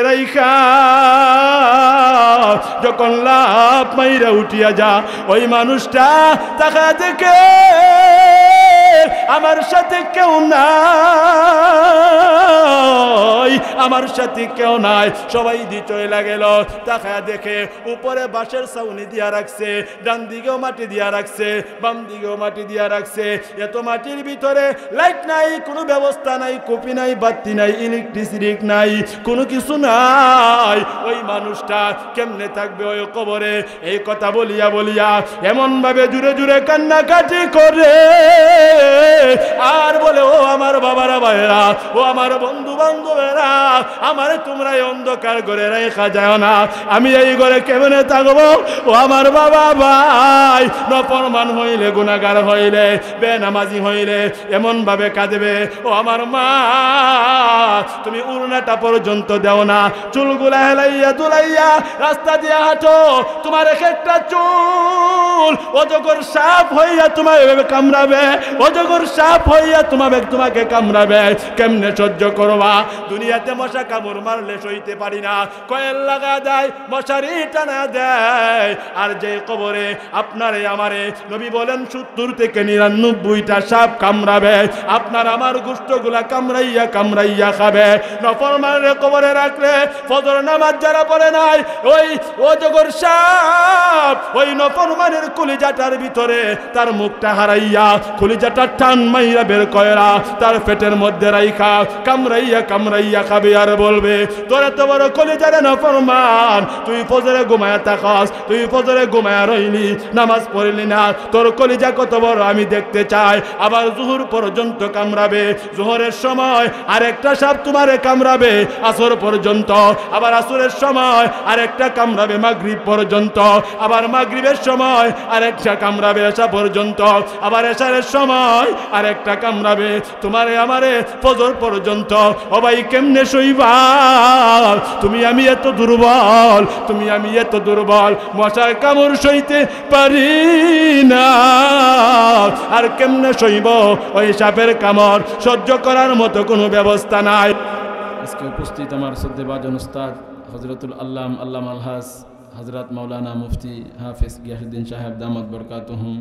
রাইখা যখন লাভ মাইরা উঠিয়া যা, ওই মানুষটা তাকা দেখে আমার সাথে কেউ নাই, আমার সাথে কেউ নাই, সবাই দিয়ে চলে গেল। তাকা দেখে উপরে বাঁশের ছাউনি দিয়া রাখছে, ডান দিকেও মাটি দিয়া রাখছে, বাম দিকেও মাটি দিয়া রাখছে। এত মাটির ভিতরে লাইট নাই, কোনো ব্যবস্থা নাই, কপি নাই, বাতি নাই, ইলেকট্রিসিটি নাই, কোনো কিছু নাই। ওই মানুষটা কেমনে থাকবে ওই কবরে? এই কথা বলিয়া বলিয়া এমন ভাবে জুড়ে জুড়ে কান্নাকাটি করে আর বলে, ও আমার বাবারা ভাইরা, ও আমার বন্ধু বান্ধবেরা, আমার তোমরা এই অন্ধকার ঘরে রেখা যায় না, আমি এই ঘরে কেমনে থাকবো? ও আমার বাবা ভাই, নফরমান হইলে, গুনাহগার হইলে, বেনামাজি হইলে এমন ভাবে কাঁদবে। ও আমার মা, তুমি উড়নাটা পর্যন্ত দেও না, চুলগুলা হেলাইয়া দুলাইয়া রাস্তা দিয়ে হাঁটো, তোমার এক একটা চুল অজগর সাপ হইয়া তোমার কামড়াবে, অজগর সাপ হইয়া তোমাকে কামড়াবে। কেমনে সহ্য করবা? দুনিয়াতে মশা কামড় মারলে সইতে পারি না, কয়েল লাগা দেয়, মশারি টানা দেয়। আর যে কবরে আপনারে আমারে নবী বলেন 70 থেকে 99টা সাপ কামড়াবে, আপনার আমার গোশতগুলা কামড়াইয়া কামড়াইয়া খাবে। নফরমানের কবরে রাখলে ফজর নামাজ যারা পড়ে নাই, ওই অজগর সাপ ওই নফরমানের কলিজাটার ভিতরে তার মুখটা হারাইয়া কলিজাটা টান মাইরা বের কয়রা তার পেটের মধ্যে রাইখা কামড়াইয়া কামড়াইয়া খাবে। আর বলবে, তোর এত বড় কলিজারে নফরমান, তুই ফজরে ঘুমায়া থাকস, তুই ফজরে ঘুমায়া রইলি, নামাজ পড়লি না, তোর কলিজা কত বড় আমি দেখতে চাই। আবার জোহর পর্যন্ত কামড়াবে, জোহরের সময় আরেকটা সাপ তোমারে কামড়াবে আসর পর্যন্ত, আবার আসরের সময় আরেকটা কামড়াবে মাগরিব পর্যন্ত, আবার মাগরিবের সময় আরেকটা কামড়াবে এশা পর্যন্ত, আবার এশারের সময় আরেকটা কামড়াবে তোমারে আমারে ফজর পর্যন্ত। ও ভাই, কেমনে সইবা? তুমি আমি এত দুর্বল, তুমি আমি এত দুর্বল, মশার কামড় সইতে পারি না। আর কেমনে সইব ওই সাপের কামড়? সহ্য করার মতো কোনো ব্যবস্থা নাই। আজকে উপস্থিত আমার শ্রদ্ধেভাজন উস্তাদ হযরতুল আল্লাম আল্লামা আলহাজ হযরত মাওলানা মুফতি হাফেজ গিয়াসউদ্দিন সাহেব দামাত বরকাতুহুম,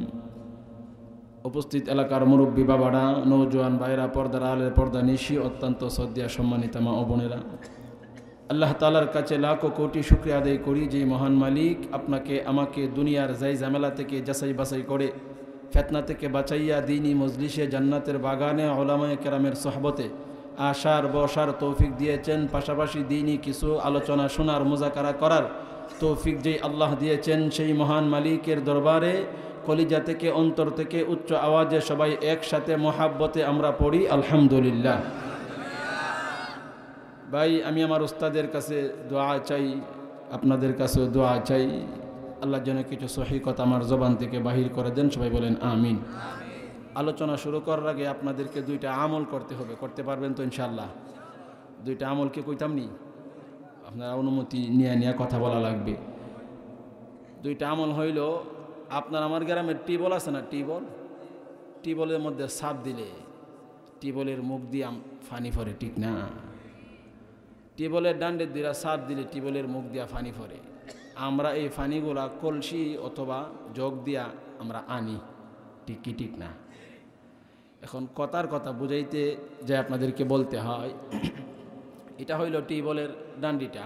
উপস্থিত এলাকার মুরব্বী বাবারা, নওজোয়ান ভাইরা, পর্দার আলের পর্দা নিশি, অত্যন্ত শ্রদ্ধা সম্মানিত মা ও বোনেরা, আল্লাহ তাআলার কাছে লাখো কোটি শুকরিয়া আদায় করি যে মহান মালিক আপনাকে আমাকে দুনিয়ার যাই ঝামেলা থেকে যাচাই বাছাই করে ফিতনা থেকে বাঁচাইয়া দ্বীনি মজলিসে জান্নাতের বাগানে উলামায়ে কেরামের সোহবতে আসার বসার তৌফিক দিয়েছেন। পাশাপাশি দ্বীনি কিছু আলোচনা শোনার মুজাকারা করার তৌফিক যেই আল্লাহ দিয়েছেন, সেই মহান মালিকের দরবারে কলিজা থেকে অন্তর থেকে উচ্চ আওয়াজে সবাই একসাথে মহাব্বতে আমরা পড়ি আলহামদুলিল্লাহ। ভাই, আমি আমার উস্তাদের কাছে দোয়া চাই, আপনাদের কাছেও দোয়া চাই, আল্লাহ যেন কিছু সহিহ কথা আমার জবান থেকে বাহির করে দেন। সবাই বলেন আমিন। আলোচনা শুরু করার আগে আপনাদেরকে 2টা আমল করতে হবে, করতে পারবেন তো ইনশাআল্লাহ? 2টা আমলকে কইতাম নি, আপনারা অনুমতি নিয়ে কথা বলা লাগবে। 2টা আমল হইল, আপনার আমার গ্রামের টিউবওয়েল আছে না, টিউবওয়েলের মধ্যে সাপ দিলে টিউবওয়েলের মুখ দিয়ে ফানি ফরে, ঠিক না? টিউবওয়েলের ডান্ডের দিরা সাপ দিলে টিউবওয়েলের মুখ দিয়া ফানি ফরে। আমরা এই ফানিগুলা কলসি অথবা জগ দিয়া আমরা আনি, ঠিক কি ঠিক না? এখন কথার কথা বুঝাইতে যে আপনাদেরকে বলতে হয়, এটা হইল টিউবওয়েলের ডান্ডিটা,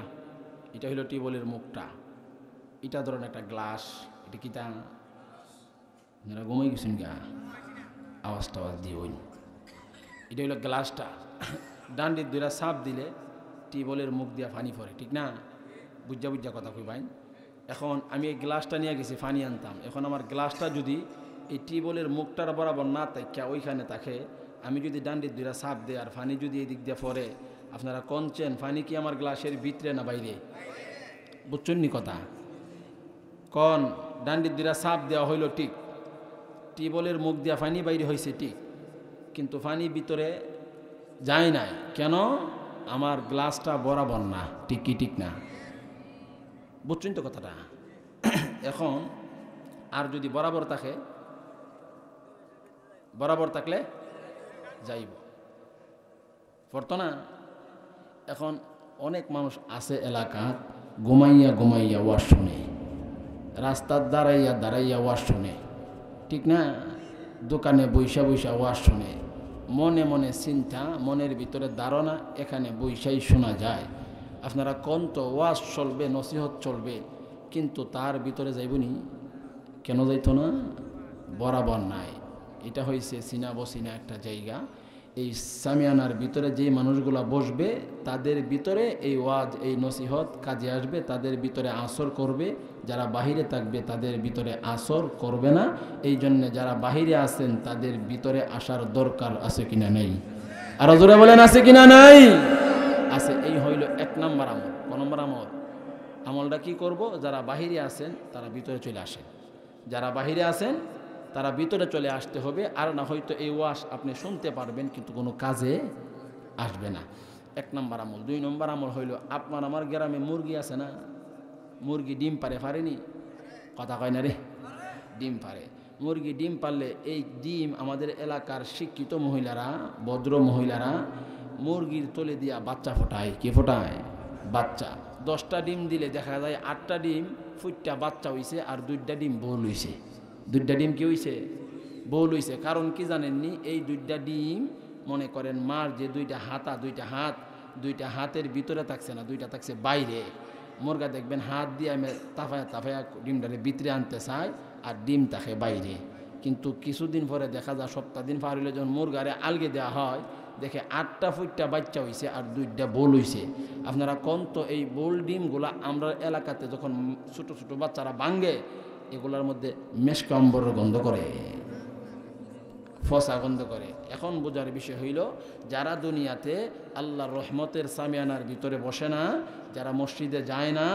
এটা হইল টিউবওয়েলের মুখটা, এটা ধরেন একটা গ্লাস, এটা কি তা যারা ঘুমাই গেছেন গা আওয়াজ দিয়ে হইন, এটা হইল গ্লাসটা। ডান্ডির দুইটা সাপ দিলে টিউবওয়েলের মুখ দিয়া ফানি পড়ে, ঠিক না? বুঝা কথা কই ভাই। এখন আমি এই গ্লাসটা নিয়ে গেছি ফানি আনতাম, এখন আমার গ্লাসটা যদি এই টিউবওয়েলের মুখটার বরাবর না থাকে ওইখানে থাকে, আমি যদি ডান্ডির দুইটা সাপ দেয় আর ফানি যদি এই দিক দিয়ে পড়ে, আপনারা কনছেন ফানি কি আমার গ্লাসের ভিতরে না বাইরে? বুঝছেন নি কথা? কন ডান্ডির দুইটা সাপ দেওয়া হইল ঠিক, টিউবওয়েলের মুখ দিয়া ফানি বাইরে হয়েছে ঠিক, কিন্তু ফানি ভিতরে যায় নাই কেন? আমার গ্লাসটা বরাবর না, ঠিক কি ঠিক না? বুঝছেন তো কথাটা? এখন আর যদি বরাবর থাকে, বরাবর থাকলে যাইব, পড়তো না? এখন অনেক মানুষ আছে এলাকা ঘুমাইয়া ঘুমাইয়া ওয়াজ শুনে, রাস্তার দাঁড়াইয়া ওয়াজ শুনে, ঠিক না? দোকানে বৈশা বৈশা ওয়াজ শুনে, মনে মনে চিন্তা, মনের ভিতরে ধারণা এখানে বৈশাই শোনা যায়। আপনারা কোন তো ওয়াজ চলবে, নসিহত চলবে, কিন্তু তার ভিতরে যাইবনি কেন যাইতো না? বরাবর নাই। এটা হয়েছে চিনা বসিনা একটা জায়গা। এই সামিয়ানার ভিতরে যেই মানুষগুলা বসবে তাদের ভিতরে এই ওয়াজ, এই নসিহত কাজে আসবে, তাদের ভিতরে আসর করবে। যারা বাহিরে থাকবে তাদের ভিতরে আসর করবে না। এই জন্যে যারা বাহিরে আছেন তাদের ভিতরে আসার দরকার আছে কিনা নেই? আরো জোরে বলেন আছে কিনা নাই? আছে। এই হইল 1 নম্বর আমল। কোন নম্বর আমল? আমলটা কি করব? যারা বাহিরে আছেন তারা ভিতরে চলে আসেন। যারা বাহিরে আছেন তারা ভিতরে চলে আসতে হবে, আর না হয়তো এই ওয়াজ আপনি শুনতে পারবেন কিন্তু কোনো কাজে আসবে না। 1 নম্বর আমল। 2 নম্বর আমল হইল, আপনার আমার গ্রামে মুরগি আছে না? মুরগি ডিম পারেনি? কথা কয় না রে, ডিম পারে। মুরগি ডিম পারলে এই ডিম আমাদের এলাকার শিক্ষিত মহিলারা, ভদ্র মহিলারা মুরগির তলে দিয়া বাচ্চা ফোটায়। কি ফোটায়? বাচ্চা। 10টা ডিম দিলে দেখা যায় 8টা ডিম ফুটটা বাচ্চা হইছে আর 2টা ডিম বউল হইছে। 2টা ডিম কি হইছে? বউল হইছে। কারণ কি জানেননি? এই 2টা ডিম মনে করেন মার যে 2টা হাতা, 2টা হাতের ভিতরে থাকছে না, 2টা থাকছে বাইরে। মুরগা দেখবেন হাত দিয়ে আমি তাফায়া ডিমটারে ভিতরে আনতে চায় আর ডিম থাকে বাইরে। কিন্তু কিছুদিন পরে দেখা যায়, সপ্তাহ দিন পার হইলে যখন মুরগারে আলগে দেওয়া হয়, দেখে 8টা ফুটটা বাচ্চা হইছে আর 2টা বোল হইছে। আপনারা কোন তো এই বোল ডিমগুলা আমরা এলাকাতে যখন ছোট ছোট বাচ্চারা ভাঙ্গে, এগুলার মধ্যে মেশকাম্বর গন্ধ করে, ফসা গন্ধ করে। এখন বোঝার বিষয় হইল, যারা দুনিয়াতে আল্লাহর রহমতের সামিয়ানার ভিতরে বসে না, যারা মসজিদে যায় না,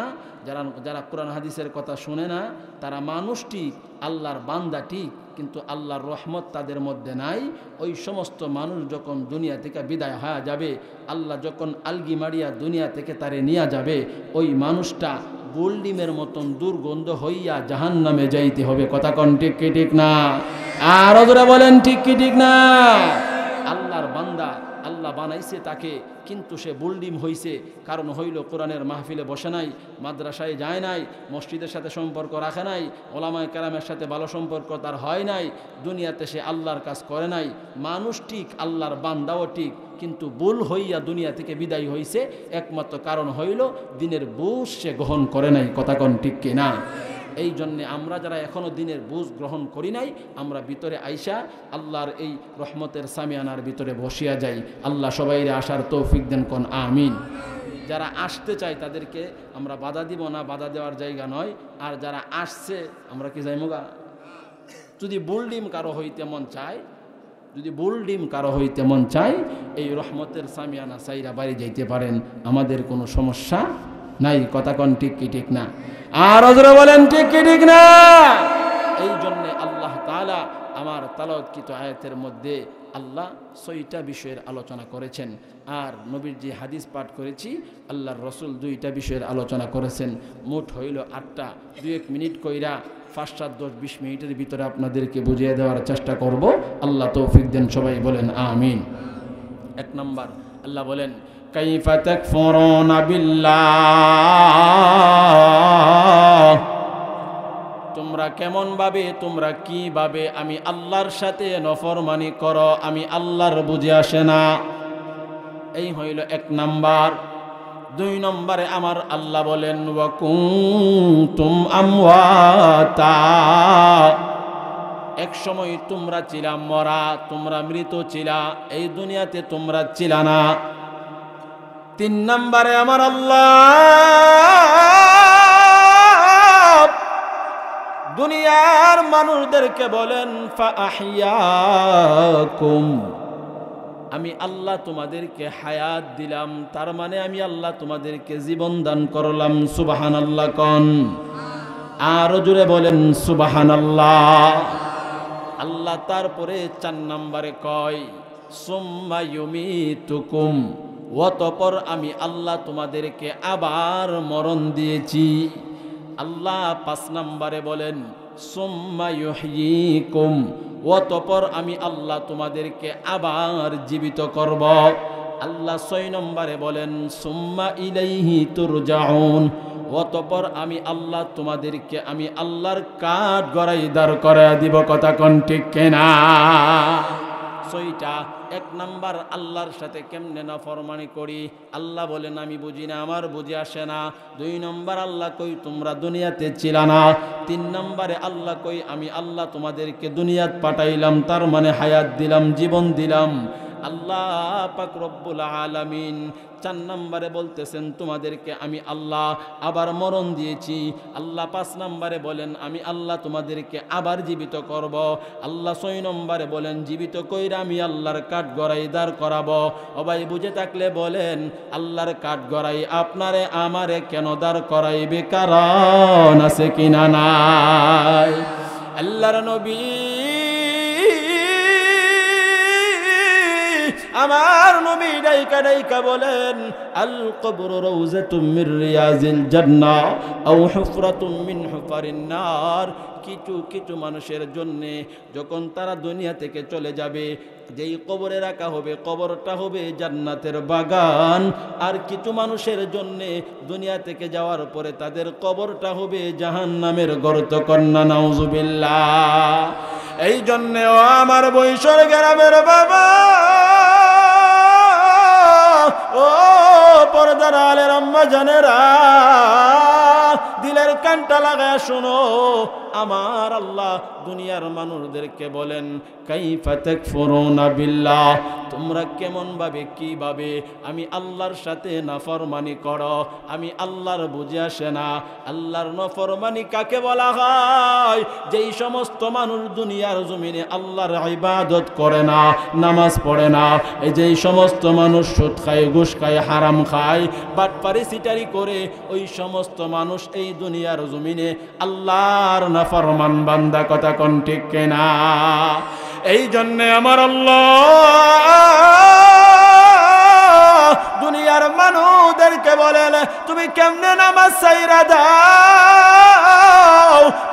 যারা কোরআন হাদিসের কথা শুনে না, তারা মানুষ ঠিক, আল্লাহর বান্দা ঠিক, কিন্তু আল্লাহর রহমত তাদের মধ্যে নাই। ওই সমস্ত মানুষ যখন দুনিয়া থেকে বিদায় হয়ে যাবে, আল্লাহ যখন আলগি মারিয়া দুনিয়া থেকে তারে নিয়ে যাবে, ওই মানুষটা বুলডিমের মতন দুর্গন্ধ হইয়া জাহান্নামে যাইতে হবে। কথা কোন ঠিক কি ঠিক না? আর ওরা বলেন ঠিক কি ঠিক না? আল্লাহর বান্দা, আল্লাহ বানাইছে তাকে, কিন্তু সে বুলডিম হইছে। কারণ হইল কোরআনের মাহফিলে বসে নাই, মাদ্রাসায় যায় নাই, মসজিদের সাথে সম্পর্ক রাখে নাই, ওলামায়ে কেরামের সাথে ভালো সম্পর্ক তার হয় নাই, দুনিয়াতে সে আল্লাহর কাজ করে নাই। মানুষ ঠিক, আল্লাহর বান্দাও ঠিক, কিন্তু ভুল হইয়া দুনিয়া থেকে বিদায় হইছে। একমাত্র কারণ হইল দিনের বুঝ সে গ্রহণ করে নাই। কথা কোন ঠিক কিনা? এই জন্যে আমরা যারা এখনও দিনের বুঝ গ্রহণ করি নাই, আমরা ভিতরে আইসা আল্লাহর এই রহমতের সামিয়ানার ভিতরে বসিয়া যাই। আল্লাহ সবাইরে আসার তৌফিক দেন কোন আমিন। যারা আসতে চায় তাদেরকে আমরা বাধা দিব না, বাধা দেওয়ার জায়গা নয়। আর যারা আসছে আমরা কি যাইমগা? যদি বুলডিম কারো হইতে মন চায়, এই রহমতের সামিয়ানা সাইরা বাড়ি যাইতে পারেন, আমাদের কোনো সমস্যা নাই। কথা কোন ঠিক কি ঠিক না? আর ওরা বলেন ঠিক কি ঠিক না? এই জন্যে আল্লাহ তাআলা আমার তালাওয়াতকৃত আয়াতের মধ্যে আল্লাহ 6টা বিষয়ের আলোচনা করেছেন। আর নবীর যে হাদিস পাঠ করেছি, আল্লাহর রসুল 2টা বিষয়ের আলোচনা করেছেন। মোট হইল 8টা। 2-1 মিনিট কইরা 5, 7, 10, 20 মিনিটের ভিতরে আপনাদেরকে বুঝিয়ে দেওয়ার চেষ্টা করব। আল্লাহ তৌফিক দেন, সবাই বলেন আমিন। 1 নম্বর, আল্লাহ বলেন কাইফা তাকফুরুনা বিল্লাহ, তোমরা কেমন ভাবে, তোমরা কিভাবে আমি আল্লাহর সাথে নফরমানি করো, আমি আল্লাহর বুঝে আসে না। এই হইল 1 নাম্বার। 2 নম্বরে আমার আল্লাহ বলেন ওয়া কুনতুম আমওয়াতা, এক সময় তোমরা ছিলা মরা, তোমরা মৃত ছিলা, এই দুনিয়াতে তোমরা ছিলা না। 3 নম্বরে আমার আল্লাহ দুনিয়ার মানুষদেরকে বলেন ফাআহইয়াকুম, আমি আল্লাহ তোমাদেরকে হায়াত দিলাম, তার মানে আমি আল্লাহ তোমাদেরকে জীবন দান করলাম। সুবহানাল্লাহ কোন? আরো জোরে বলেন সুবহানাল্লাহ। আল্লাহ তারপরে 4 নম্বরে কয় সুম্মা ইউমিতুকুম, অতঃপর আমি আল্লাহ তোমাদেরকে আবার মরণ দিয়েছি। আল্লাহ 5 নম্বরে বলেন সুম্মা ইউহয়িকুম, অতঃপর আমি আল্লাহ তোমাদেরকে আবার জীবিত করব। আল্লাহ 6 নম্বরে বলেন সুম্মা ইলাইহি তুরজাউন, অতঃপর আমি আল্লাহ তোমাদেরকে আমি আল্লাহর কাঠ গড়াই দাঁড় করায় দিব। কথা কোন ঠিক কিনা? 6টা। 1 নাম্বার আল্লাহর সাথে কেমনে নাফরমানি করি, আল্লাহ বলেন আমি বুঝি না, আমার বুঝে আসে না। 2 নম্বর আল্লাহ কই তোমরা দুনিয়াতে ছিলা না। 3 নম্বরে আল্লাহ কই আমি আল্লাহ তোমাদেরকে দুনিয়াত পাঠাইলাম, তার মানে হায়াত দিলাম, জীবন দিলাম। আল্লাহ পাক রব্বুল আলামিন 4 নম্বরে বলতেছেন তোমাদেরকে আমি আল্লাহ আবার মরণ দিয়েছি। আল্লাহ 5 নম্বরে বলেন আমি আল্লাহ তোমাদেরকে আবার জীবিত করব। আল্লাহ 6 নম্বরে বলেন জীবিত কইরা আমি আল্লাহর কাঠ গড়াই দাঁড় করাবো। ও ভাই বুঝে থাকলে বলেন আল্লাহর কাঠ গড়াই আপনারে আমারে কেন দাঁড় করাইবে? কারণ আছে কিনা নাই? আল্লাহর নবী আমার নবী ডাইকা ডাইকা বলেন আল কবর রাউযাতুম মির রিয়াজিল জান্নাহ আও হুফরাতুম মিন হুফারিন নার। কিছু কিছু মানুষের জন্য যখন তারা দুনিয়া থেকে চলে যাবে, যেই কবরে রাখা হবে কবরটা হবে জান্নাতের বাগান। আর কিছু মানুষের জন্য দুনিয়া থেকে যাওয়ার পরে তাদের কবরটা হবে জাহান্নামের গর্ত। কন্যা নাউজুবিল্লাহ। এই জন্য ও আমার বৈশর গ্রামের বাবা, ও পর্দার আলের আম্মা জানেরা, দিলের কানটা লাগায় শোনো। আমার আল্লাহ দুনিয়ার মানুষদেরকে বলেন কাইফা তাকফুরুনা বিল্লাহ, তোমরা কেমন ভাবে কিভাবে আমি আল্লাহর সাথে নাফরমানি করো। আমি আল্লাহর বুঝে আসে না। আল্লাহর নাফরমানি কাকে বলা হয়? যেই সমস্ত মানুষ দুনিয়ার জমিনে আল্লাহর ইবাদত করে না, নামাজ পড়ে না, এই যেই সমস্ত মানুষ সুদ খায়, ঘুষ খায়, হারাম খায়, বাটপারি সিটারি করে, ওই সমস্ত মানুষ এই দুনিয়ার জমিনে আল্লাহর নাফরমান বান্দা। কথা কোন ঠিক কিনা? এই জন্যে আমার আল্লাহ দুনিয়ার মানুষদেরকে বলেন তুমি কেমনে নামাজ ছাইরা দাও,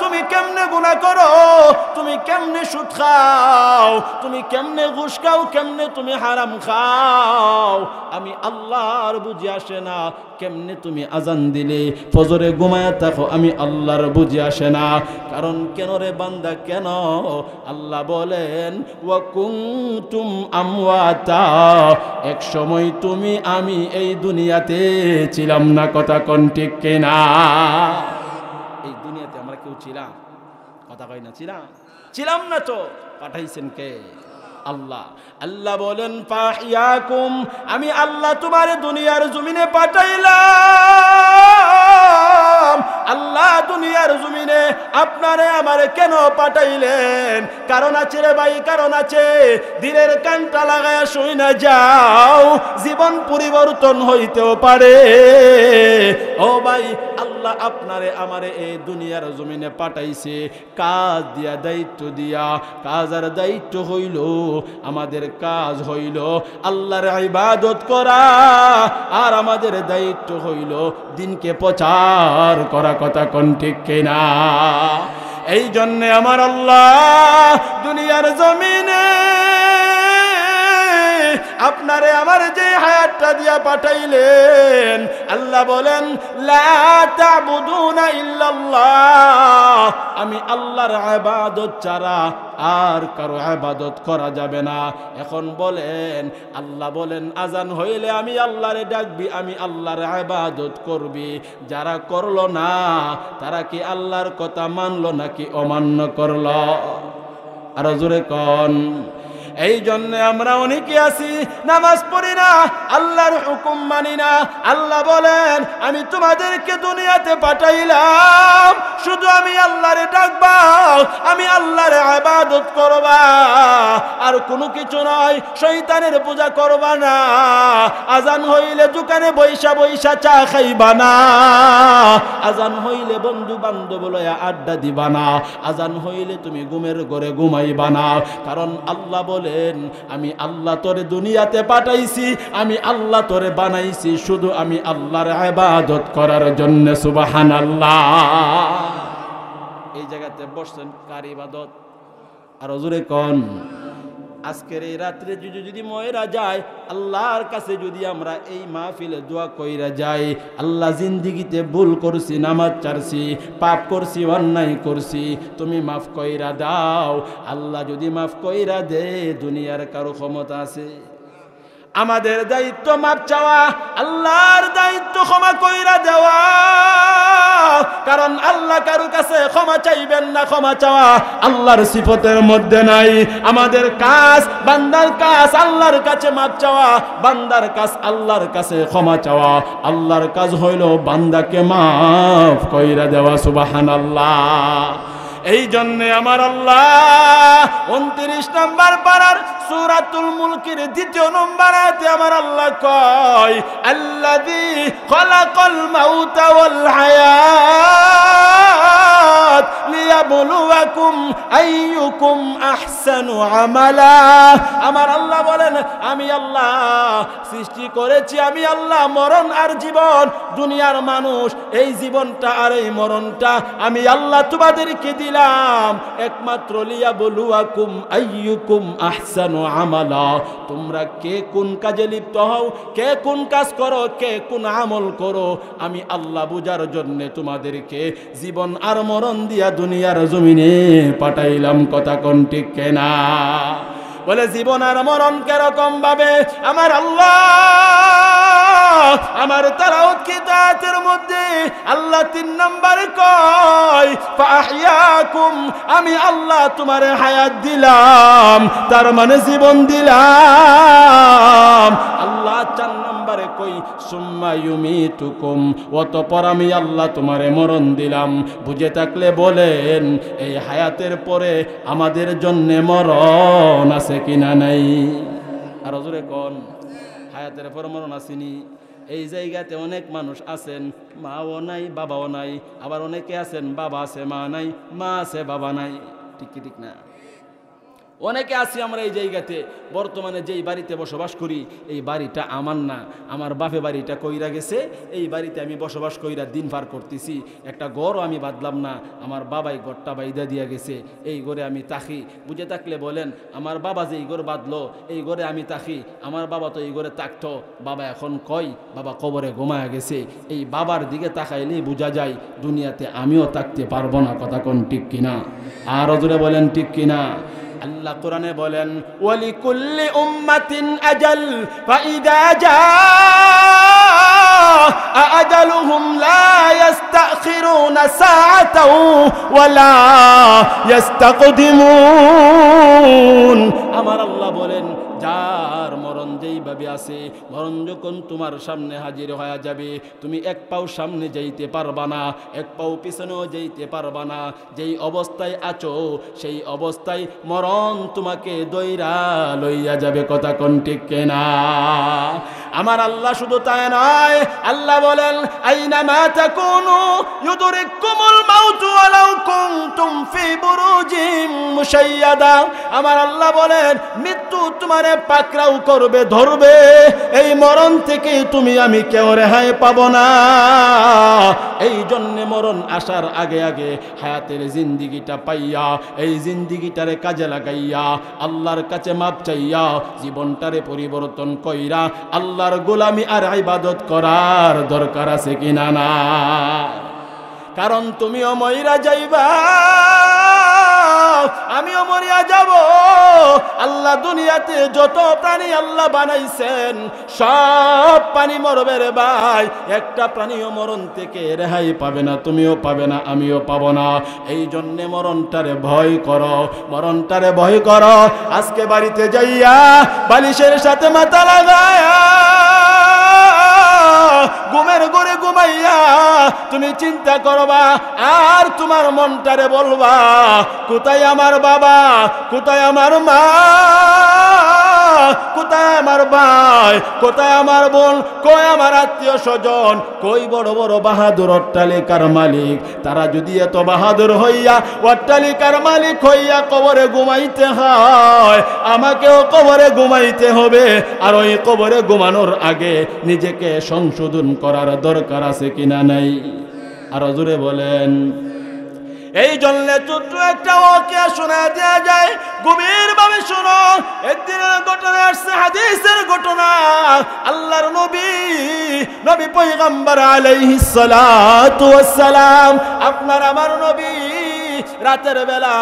তুমি কেমনে গুনাহ করো, তুমি কেমনে সুদ খাও, তুমি কেমনে ঘুষ খাও, কেমনে তুমি হারাম খাও। আমি আল্লাহর বুঝে আসে না। কেমনে তুমি আজান দিলে ফজরে ঘুমায়া থাকো, আমি আল্লাহর বুঝে আসে না। কারণ কেন রে বান্দা কেন? আল্লাহ বলেন ওয়া কুনতুম আমওয়াতা, এক সময় তুমি আমি এই দুনিয়াতে ছিলাম না। কথা কোন ঠিক কিনা? এই দুনিয়াতে আমরা কেউ ছিলাম? কথা কই না ছিলাম না তো। পাঠাইছেন কে? আল্লাহ। আল্লাহ বলেন ফাহিয়াকুম, আমি আল্লাহ তোমার দুনিয়ার জমিনে পাঠাইলাম। আল্লাহ দুনিয়ার জমিনে আপনারে আমারে কেন পাঠাইলেন? কারণ আছে রে ভাই, কারণ আছে। দিলের কানটা লাগায়া শুই না যাও, জীবন পরিবর্তন হইতেও পারে। ও ভাই, আল্লাহ আপনারে আমারে এই দুনিয়ার জমিনে পাঠাইছে কাজ দিয়া, দায়িত্ব দিয়া। কাজ আর দায়িত্ব হইল, আমাদের কাজ হইল আল্লাহর ইবাদত করা, আর আমাদের দায়িত্ব হইল দিনকে প্রচার করা। কথা কোন ঠিক কিনা? এই জন্য আমার আল্লাহ দুনিয়ার জমিনে আপনারে আমার যে হায়াতটা দিয়া পাঠাইলেন, আল্লাহ বলেন লা তা'বুদুনা ইল্লাল্লাহ, আমি আল্লাহর ইবাদত ছাড়া আর কারো ইবাদত করা যাবে না। এখন বলেন, আল্লাহ বলেন আজান হইলে আমি আল্লাহরে ডাকবি, আমি আল্লাহর ইবাদত করবি। যারা করলো না তারা কি আল্লাহর কথা মানলো নাকি অমান্য করলো? আর জোরে কোন। এই জন্য আমরা অনেকে আছি নামাজ পড়ি না, আল্লাহর হুকুম মানি না। আল্লাহ বলেন আমি তোমাদেরকে দুনিয়াতে পাঠাইলাম শুধু আমি আল্লাহরে ডাকবা, আমি আল্লাহর ইবাদত করবা, আর কোনো কিছু নয়। শয়তানের পূজা করবা না। আজান হইলে দোকানে বৈশা বৈশা চা খাইবা না। আজান হইলে বন্ধু বান্ধব লয়া আড্ডা দিবা না। আজান হইলে তুমি ঘুমের ঘরে ঘুমাইবা না। কারণ আল্লাহ বলেন আমি আল্লাহ তোরে দুনিয়াতে পাঠাইছি, আমি আল্লাহ তোরে বানাইছি শুধু আমি আল্লাহর ইবাদত করার জন্য। সুবহানাল্লাহ। এই জায়গাতে বসছেন কার ইবাদত? আর হুজুরে কোন আজকের এই রাত্রে যদি ময়রা যায়, আল্লাহর কাছে যদি আমরা এই মাহফিলে দোয়া কইরা যাই, আল্লাহ জিন্দিগিতে ভুল করছি, নামাজ ছাড়ছি, পাপ করছি, অন্যায় করছি, তুমি মাফ কইরা দাও। আল্লাহ যদি মাফ কইরা দে, দুনিয়ার কারো ক্ষমতা আছে? আমাদের দায়িত্ব মাপ চাওয়া, আল্লাহর দায়িত্ব ক্ষমা কইরা দেওয়া। কারণ আল্লাহ কারো কাছে ক্ষমা চাইবেন না, ক্ষমা চাওয়া আল্লাহর সিফতের মধ্যে নাই। আমাদের কাজ, বান্দার কাজ আল্লাহর কাছে মাপ চাওয়া, বান্দার কাজ আল্লাহর কাছে ক্ষমা চাওয়া। আল্লাহর কাজ হইল বান্দাকে মাফ কইরা দেওয়া। সুবহানাল্লাহ। এই জন্যে আমার আল্লাহ 29 নম্বর পারার সূরাতুল মুলকের 2 নম্বর আয়াতে আমার আল্লাহ কয়, আল্লাযী খালাকাল মাউতা ওয়াল হায়াত লিয়াবলুয়াকুম আইয়ুকুম আহসানু আমালা। আমার আল্লাহ বলেন, আমি আল্লাহ সৃষ্টি করেছি, আমি আল্লাহ মরণ আর জীবন, দুনিয়ার মানুষ এই জীবনটা আর এই মরণটা আমি আল্লাহ তোমাদেরকে দিলাম একমাত্র লিয়াবলুয়াকুম আইয়ুকুম আহসানু আমালা। তোমরা কে কোন কাজে লিপ্ত হও, কে কোন কাজ করো, কে কোন আমল করো, আমি আল্লাহ বুঝার জন্য তোমাদেরকে জীবন আর মরণ দিয়া দুনিয়ার জমিনে পাঠাইলাম। কথা কোন ঠিক কেনা? বলে জীবন আর মরণ কিরকম ভাবে? আমার আল্লাহ আমার তেলাওয়াত কিতাবের মধ্যে আল্লাহ 3 নম্বর কয়, ফাহিয়াকুম, আমি আল্লাহ তোমারে হায়াত দিলাম, তার মানে জীবন দিলাম। আল্লাহ 4 নম্বরে কই, সুম্মা ইউমিতুকুম, অতঃপর আমি আল্লাহ তোমারে মরণ দিলাম। বুঝে থাকলে বলেন, এই হায়াতের পরে আমাদের জন্য মরণ আছে কিনা নাই? আর জোরে কোন, হায়াতের পর মরণ আসেনি? এই জায়গাতে অনেক মানুষ আছেন, মাও নাই, বাবাও নাই। আবার অনেকে আছেন, বাবা আছে, মা নাই, মা আছে, বাবা নাই। ঠিক কি ঠিক না? অনেকে আছি আমরা এই জায়গাতে, বর্তমানে যেই বাড়িতে বসবাস করি, এই বাড়িটা আমার না, আমার বাপে বাড়িটা কইরা গেছে, এই বাড়িতে আমি বসবাস কইরা দিন পার করতেছি। একটা ঘরও আমি বাঁধলাম না, আমার বাবাই ঘরটা বাইদা দিয়া গেছে, এই ঘরে আমি থাকি। বুঝে থাকলে বলেন, আমার বাবা যে এই ঘর বাঁধলো, এই ঘরে আমি থাকি। আমার বাবা তো এই ঘরে থাকতো, বাবা এখন কই, বাবা কবরে ঘুমায়া গেছে। এই বাবার দিকে তাকাইলেই বোঝা যায় দুনিয়াতে আমিও থাকতে পারবো না। কথা কোন ঠিক কিনা? আর জোরে বলেন ঠিক কিনা? আল্লাহ কোরআনে বলেন, ওয়ালিকুল্লি উম্মাতিন আজাল ফাইদা জাআ আজালুহুম লা ইস্তাখিরুনা সাআতাও ওয়ালা ইস্তাকদিমুন। আমার আল্লাহ বলেন, যার মরণ যেইভাবে আছে, মরণ যখন তোমার সামনে হাজির হয়ে যাবে, তুমি এক পাও সামনে যাইতে পারবা না, এক পাও পিছনেও যাইতে পারবা না। যেই অবস্থায় আছো সেই অবস্থায় মরণ তোমাকে দইরা লইয়া যাবে। কথা কোন ঠিক কিনা? আমার আল্লাহ শুধু তাই নয়, আল্লাহ বলেন, আইনামা তাকুনু ইউদরিকুমুল মাউতু ওয়ালাউ কুনতুম ফি বুরুজিম মুশাইয়াদা। আমার আল্লাহ বলেন, মৃত্যু তোমারে পাকড়াও করবে, ধরবে। এই মরণ থেকে তুমি আমি কেউ রেহাই পাবো না। এই জন্য মরণ আসার আগে আগে হায়াতের জিন্দিগিটা পাইয়া, এই জিন্দিগিটারে কাজে লাগাইয়া, আল্লাহর কাছে মাপ চাইয়া, জীবনটারে পরিবর্তন কইরা আল্লাহর গোলামি আর ইবাদত করার দরকার আছে কিনা না? কারণ তুমিও মইরা যাইবা, আমিও মরিয়া যাব। আল্লাহ দুনিয়াতে যত প্রাণী আল্লাহ বানাইছেন সব প্রাণী মরবে রে ভাই, একটা প্রাণীও মরণ থেকে রেহাই পাবে না, তুমিও পাবে না, আমিও পাবো না। এই জন্যে মরণটারে ভয় করো, মরণটারে ভয় করো। আজকে বাড়িতে যাইয়া বালিশের সাথে মাথা লাগায়া ঘুমের ঘরে ঘুমাইয়া তুমি চিন্তা করবা, আর তোমার মনটারে বলবা, কোথায় আমার বাবা, কোথায় আমার মা, কোথায় আমার ভাই, কোথায় আমার বোন, কই আমার আত্মীয় স্বজন, কই বড় বড় বাহাদুর অট্টালিকার মালিক। তারা যদি এত বাহাদুর হইয়া অট্টালিকার মালিক হইয়া কবরে ঘুমাইতে হয়, আমাকেও কবরে ঘুমাইতে হবে। আর ওই কবরে ঘুমানোর আগে নিজেকে সংশোধন করার দরকার আছে কিনা নাই? আর জোরে বলেন। এই জন্য ছোট্ট একটা ওয়াকিয়া শোনা দেয়া যায়, গভীরভাবে শোনো। একদিনের ঘটনা আসছে, হাদিসের ঘটনা। আল্লাহর নবী পয়গম্বর আলাইহিস সালাতু ওয়াস সালাম, আপনার আমার নবী রাতের বেলা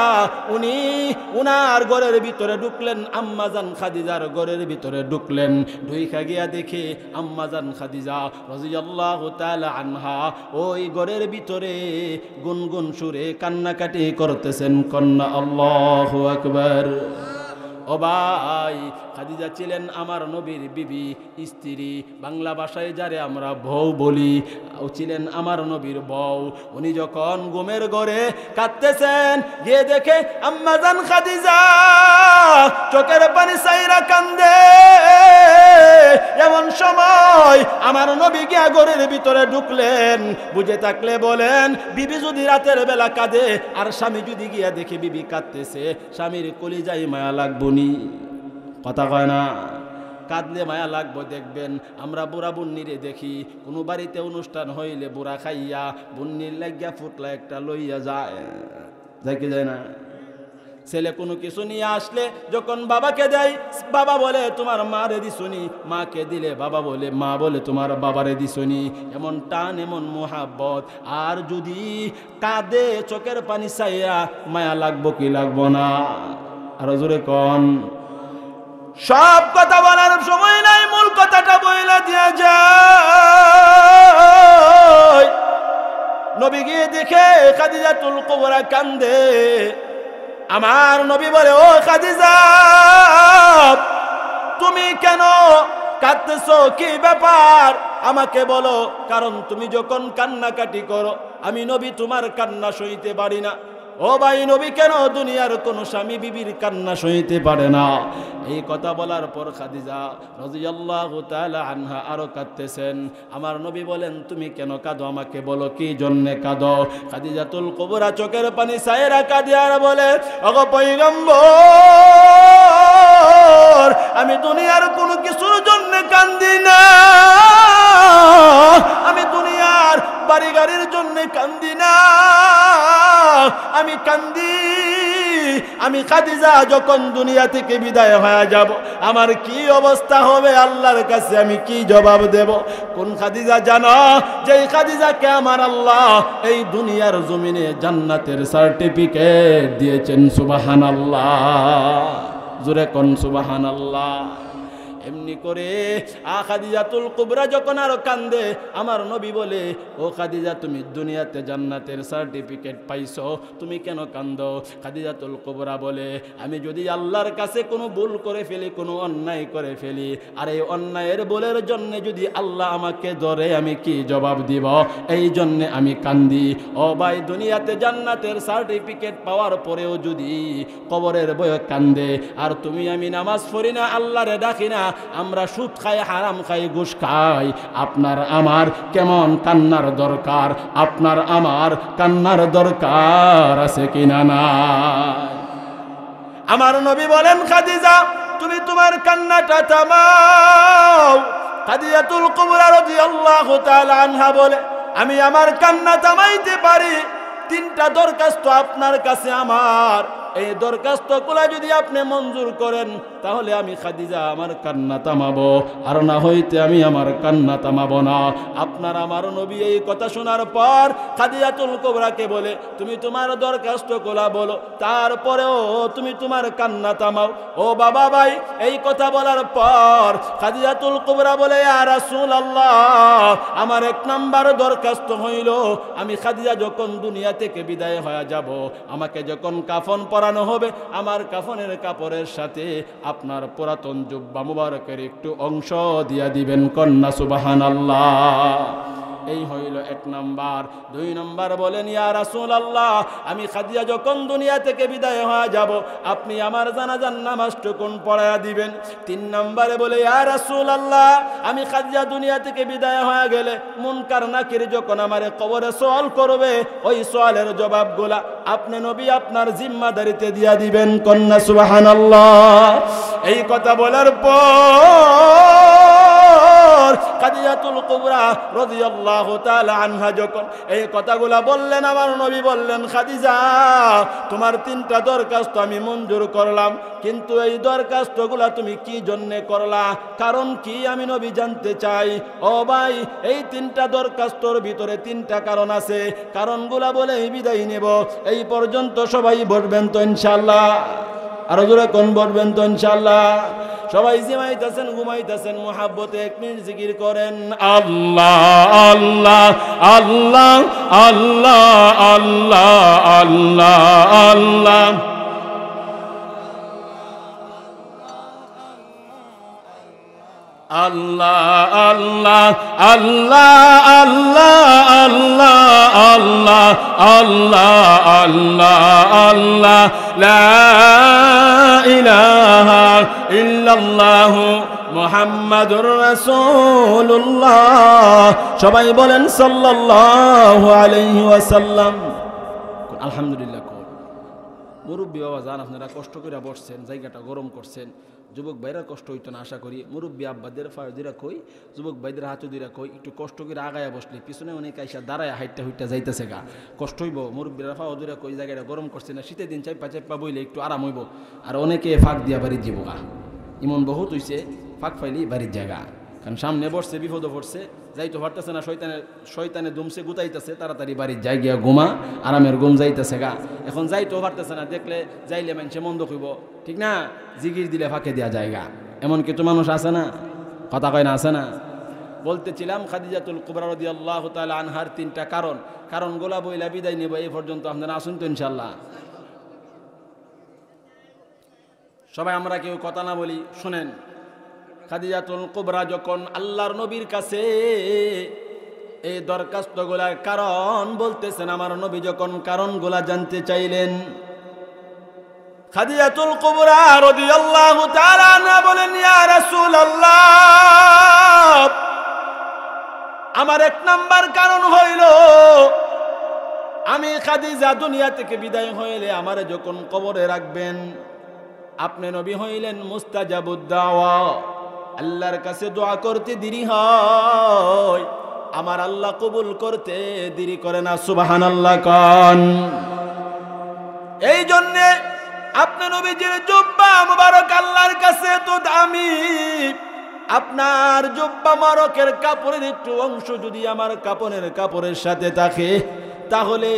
উনার ঘরের ভিতরে ঢুকলেন, আম্মাজান খাদিজার ঘরের ভিতরে ঢুকলেন। ঢুইকা গিয়া দেখে আম্মাজান খাদিজা রাদিয়াল্লাহু তাআলা আনহা ওই ঘরের ভিতরে গুনগুন সুরে কান্নাকাটি করতেছেন। কন্যা আল্লাহু আকবার। ও ভাই, খাদিজা ছিলেন আমার নবীর বিবি, স্ত্রী, বাংলা ভাষায় যারে আমরা বউ বলি, ও ছিলেন আমার নবীর বউ। উনি যখন ঘুমের ঘরে কাঁদতেছেন, গিয়ে দেখে আম্মাজান খাদিজা চোখের পানি সাইরা কান্দে। এমন সময় আমার নবী গিয়া ঘরের ভিতরে ঢুকলেন। বুঝে থাকলে বলেন, বিবি যদি রাতের বেলা কাঁদে আর স্বামী যদি গিয়া দেখে বিবি কাঁদতেছে, স্বামীর কলিজায় মায়া লাগবো নি? কথা কয় না? কাঁদলে মায়া লাগবো। দেখবেন আমরা বুড়া বুন্নিরে দেখি, কোনো বাড়িতে অনুষ্ঠান হইলে বুড়া খাইয়া বুন্নির লাগিয়া ফুটলা একটা লইয়া যায় কি যায় না? ছেলে কোনো কিছু নিয়ে আসলে যখন বাবাকে দেয়, বাবা বলে তোমার মারে দিছুনি, মাকে দিলে মা বলে তোমার বাবারে দিছুনি। এমন টান, এমন মোহাব্বত। আর যদি কাঁদে চোখের পানি চাইয়া, মায়া লাগবো কি লাগবো না? আরো জোরে কন। সব কথা বলার সময় নাই, মূল কথাটা বইলা দিয়া যায়। নবী গিয়ে দেখে খাদিজাতুল কুবরা কান্দে। আমার নবী বলে, ও খাদিজা, তুমি কেন কাঁদতেছো? কি ব্যাপার আমাকে বলো। কারণ তুমি যখন কান্নাকাটি করো, আমি নবী তোমার কান্না সইতে পারি না। ও ভাই, নবী কেন দুনিয়ার কোন স্বামী বিবির কান্না সইতে পারে না? এই কথা বলার পর খাদিজা রাদিয়াল্লাহু তাআলা আনহা আরো কাঁদতেছেন। আমার নবী বলেন, তুমি কেন কাঁদো? আমাকে বলো, কি জন্য কাঁদো? খাদিজাতুল কুবরা চোখের পানি সায়রা কাঁদে আর বলে, ওগো পয়গম্বর, আমি দুনিয়ার কোনো কিছুর জন্য কান্দি না। আমি দুনিয়ার বাড়ি গাড়ির জন্য কান্দি না। আমি কান্দি, আমি খাদিজা যখন দুনিয়া থেকে বিদায় হয়ে যাব, আমার কি অবস্থা হবে আল্লাহর কাছে আমি কি জবাব দেব? কোন খাদিজা জানো? যেই খাদিজাকে আমার আল্লাহ এই দুনিয়ার জমিনে জান্নাতের সার্টিফিকেট দিয়েছেন। সুবহানাল্লাহ, জোরে কোন সুবহানাল্লাহ। এমনি করে খাদিজাতুল কুবরা যখন আরো কান্দে, আমার নবী বলে, ও খাদিজা, তুমি দুনিয়াতে জান্নাতের সার্টিফিকেট পাইছো, তুমি কেন কান্দো? খাদিজাতুল কুবরা বলে, আমি যদি আল্লাহর কাছে কোনো ভুল করে ফেলি, কোনো অন্যায় করে ফেলি, আর এই অন্যায়ের ভুলের জন্য যদি আল্লাহ আমাকে ধরে, আমি কি জবাব দিব? এই জন্যে আমি কান্দি। ও ভাই, দুনিয়াতে জান্নাতের সার্টিফিকেট পাওয়ার পরেও যদি কবরের বয়ে কান্দে, আর তুমি আমি নামাজ পড়ি না, আল্লাহরে ডাকি না, আমরা সুদ খাই, হারাম খাই, ঘুষ খাই, আপনার আমার কেমন কান্নার দরকার? আপনার আমার কান্নার দরকার আছে কিনা না? আমার নবী বলেন, খাদিজা, তুমি তোমার কান্নাটা থামাও। খাদিজাতুল কুবরা রাদিয়াল্লাহু তাআলা আনহা বলে, আমি আমার কান্না থামাইতে পারি। তিনটা দরখাস্ত আপনার কাছে আমার। এই দরখাস্তগুলা যদি আপনি মঞ্জুর করেন, তাহলে আমি খাদিজা আমার কান্না থামাবো, আর না হইতে আমি আমার কান্না থামাবো না। আপনার আমার নবী এই কথা শোনার পর খাদিজাতুল কুবরাকে বলে, তুমি তোমার দরখাস্তগুলা বলো, তারপরেও তুমি তোমার কান্না থামাও। ও বাবা ভাই, এই কথা বলার পর খাদিজাতুল কুবরা বলে, ইয়া রাসূলুল্লাহ, আমার এক নাম্বার দরখাস্ত হইল, আমি খাদিজা যখন দুনিয়া থেকে বিদায় হয়ে যাব, আমাকে যখন কাফন পরানো হবে, আমার কাফনের কাপড়ের সাথে আপনার পুরাতন জুব্বা মুবারকের একটু অংশ দিয়া দিবেন। কন্যা সুবহানাল্লাহ। এই হইল এক নাম্বার। দুই নাম্বার বলেন, ইয়া রাসূলুল্লাহ, আমি খাদিজা যখন দুনিয়া থেকে বিদায় হয়ে যাব, আপনি আমার জানাজার নামাজটুকুন পড়ায়া দিবেন। তিন নাম্বারে বলে, ইয়া রাসূলুল্লাহ, আমি খাদিজা দুনিয়া থেকে বিদায় হয়ে গেলে মুনকার নাকির যখন আমারে কবরে সওয়াল করবে, ওই সওয়ালের জবাবগুলা আপনি নবী আপনার জিম্মাদারিতে দিয়া দিবেন। কন্যা সুবহানাল্লাহ। এই কথা বলার পর খাদিজাতুল কুবরা রাদিয়াল্লাহু তাআলা আনহা যখন এই কথাগুলা বললেন, আমার নবী বললেন, খাদিজা তোমার 3টা দরখাস্ত আমি মঞ্জুর করলাম, কিন্তু এই দরখাস্তগুলা তুমি কি জন্যে করলা, কারণ কি আমি নবী জানতে চাই। ও ভাই, এই 3টা দরখাস্তর ভিতরে 3টা কারণ আছে, কারণগুলা বলে বিদায় নেব। এই পর্যন্ত সবাই বসবেন তো ইনশাআল্লাহ? আরো জোরে কোন বসবেন তো ইনশাআল্লাহ? সবাই জিমাইতেছেন, ঘুমাইতেছেন, মুহাব্বতে 1 মিনিট জিকির করেন আল্লাহ আল্লাহ আল্লাহ আল্লাহ আল্লাহ আল্লাহ আল্লাহ। আল্লাহ আল্লাহ আল্লাহ আল্লাহ আল্লাহ আল্লাহ আল্লাহ আল্লাহ লা ইলাহা ইল্লাল্লাহু মুহাম্মাদুর রাসূলুল্লাহ। সবাই বলেন সাল্লাল্লাহু আলাইহি ওয়াসাল্লাম। আলহামদুলিল্লাহ। মুরব্বী বাবা যান, আপনারা কষ্ট করে বসছেন, জায়গাটা গরম করছেন, যুবক ভাইরা কষ্ট হইতো না আশা করি। মুরব্বী আব্বাদের ফায়দিরা কই, যুবক ভাইদের হাতে দিরা কই, একটু কষ্ট করে আগায়া বসলে পিছনে অনেক আইসা দাঁড়ায় হাইটটা হুইটটা যাইতেছে গা, কষ্ট হইব। মুরব্বীরা ফায়দিরা কই, জায়গাটা গরম করছে না, শীতের দিন চাইপা চাইপা বইলে একটু আরাম হইব। আর অনেকে ফাঁক দিয়া বাড়ির যাব গা, ইমন বহুত হইছে, ফাঁক ফাইলি বাড়ির জায়গা, কারণ সামনে বসছে, বিপদে পড়ছে, যাইতে পারতেছে না, শয়তানে দুমছে গুতাইতেছে, তাড়াতাড়ি বাড়ির যাই গিয়া ঘুমা, আরামের ঘুম যাইতেছে গা। এখন যাইতেও পারতেছে না, দেখলে যাইলে মানুষে মন্দ কইব, ঠিক না? জিগির দিলে ফাঁকে দেওয়া জায়গা, এমন কিছু মানুষ আছে না, কথা কয় না, আছে না? বলতেছিলাম খাদিজাতুল কুবরা রাদিয়াল্লাহু তাআলা আনহার 3টা কারণগুলা বইলা বিদায় নেব। এই পর্যন্ত আপনারা আসুন তো ইনশাআল্লাহ। সবাই আমরা কেউ কথা না বলি, শুনেন। খাদিজাতুল কুবরা যখন আল্লাহর নবীর কাছে এই দরখাস্তগুলার কারণ বলতেছেন, আমার নবী যখন কারণগুলা জানতে চাইলেন, খাদিজাতুল কুবরা রাদিয়াল্লাহু তাআলা আনহা বলেন, ইয়া রাসূলুল্লাহ, আমার 1 নাম্বার কারণ হইল, আমি খাদিজা দুনিয়া থেকে বিদায় হইলে আমারে যখন কবরে রাখবেন, আপনি নবী হইলেন মুস্তাজাবুদ দাওয়া, আল্লাহর কাছে দোয়া করতে দেরি হয়, আমার আল্লাহ কবুল করতে দেরি করে না। সুবহানাল্লাহ কোন। এই জন্য আপনি নবীজির জুব্বা মুবারক আল্লাহর কাছে তো দামি, আপনার জুব্বা মুবারকের কাপড়ের একটু অংশ যদি আমার কাপড়ের সাথে থাকে, তাহলে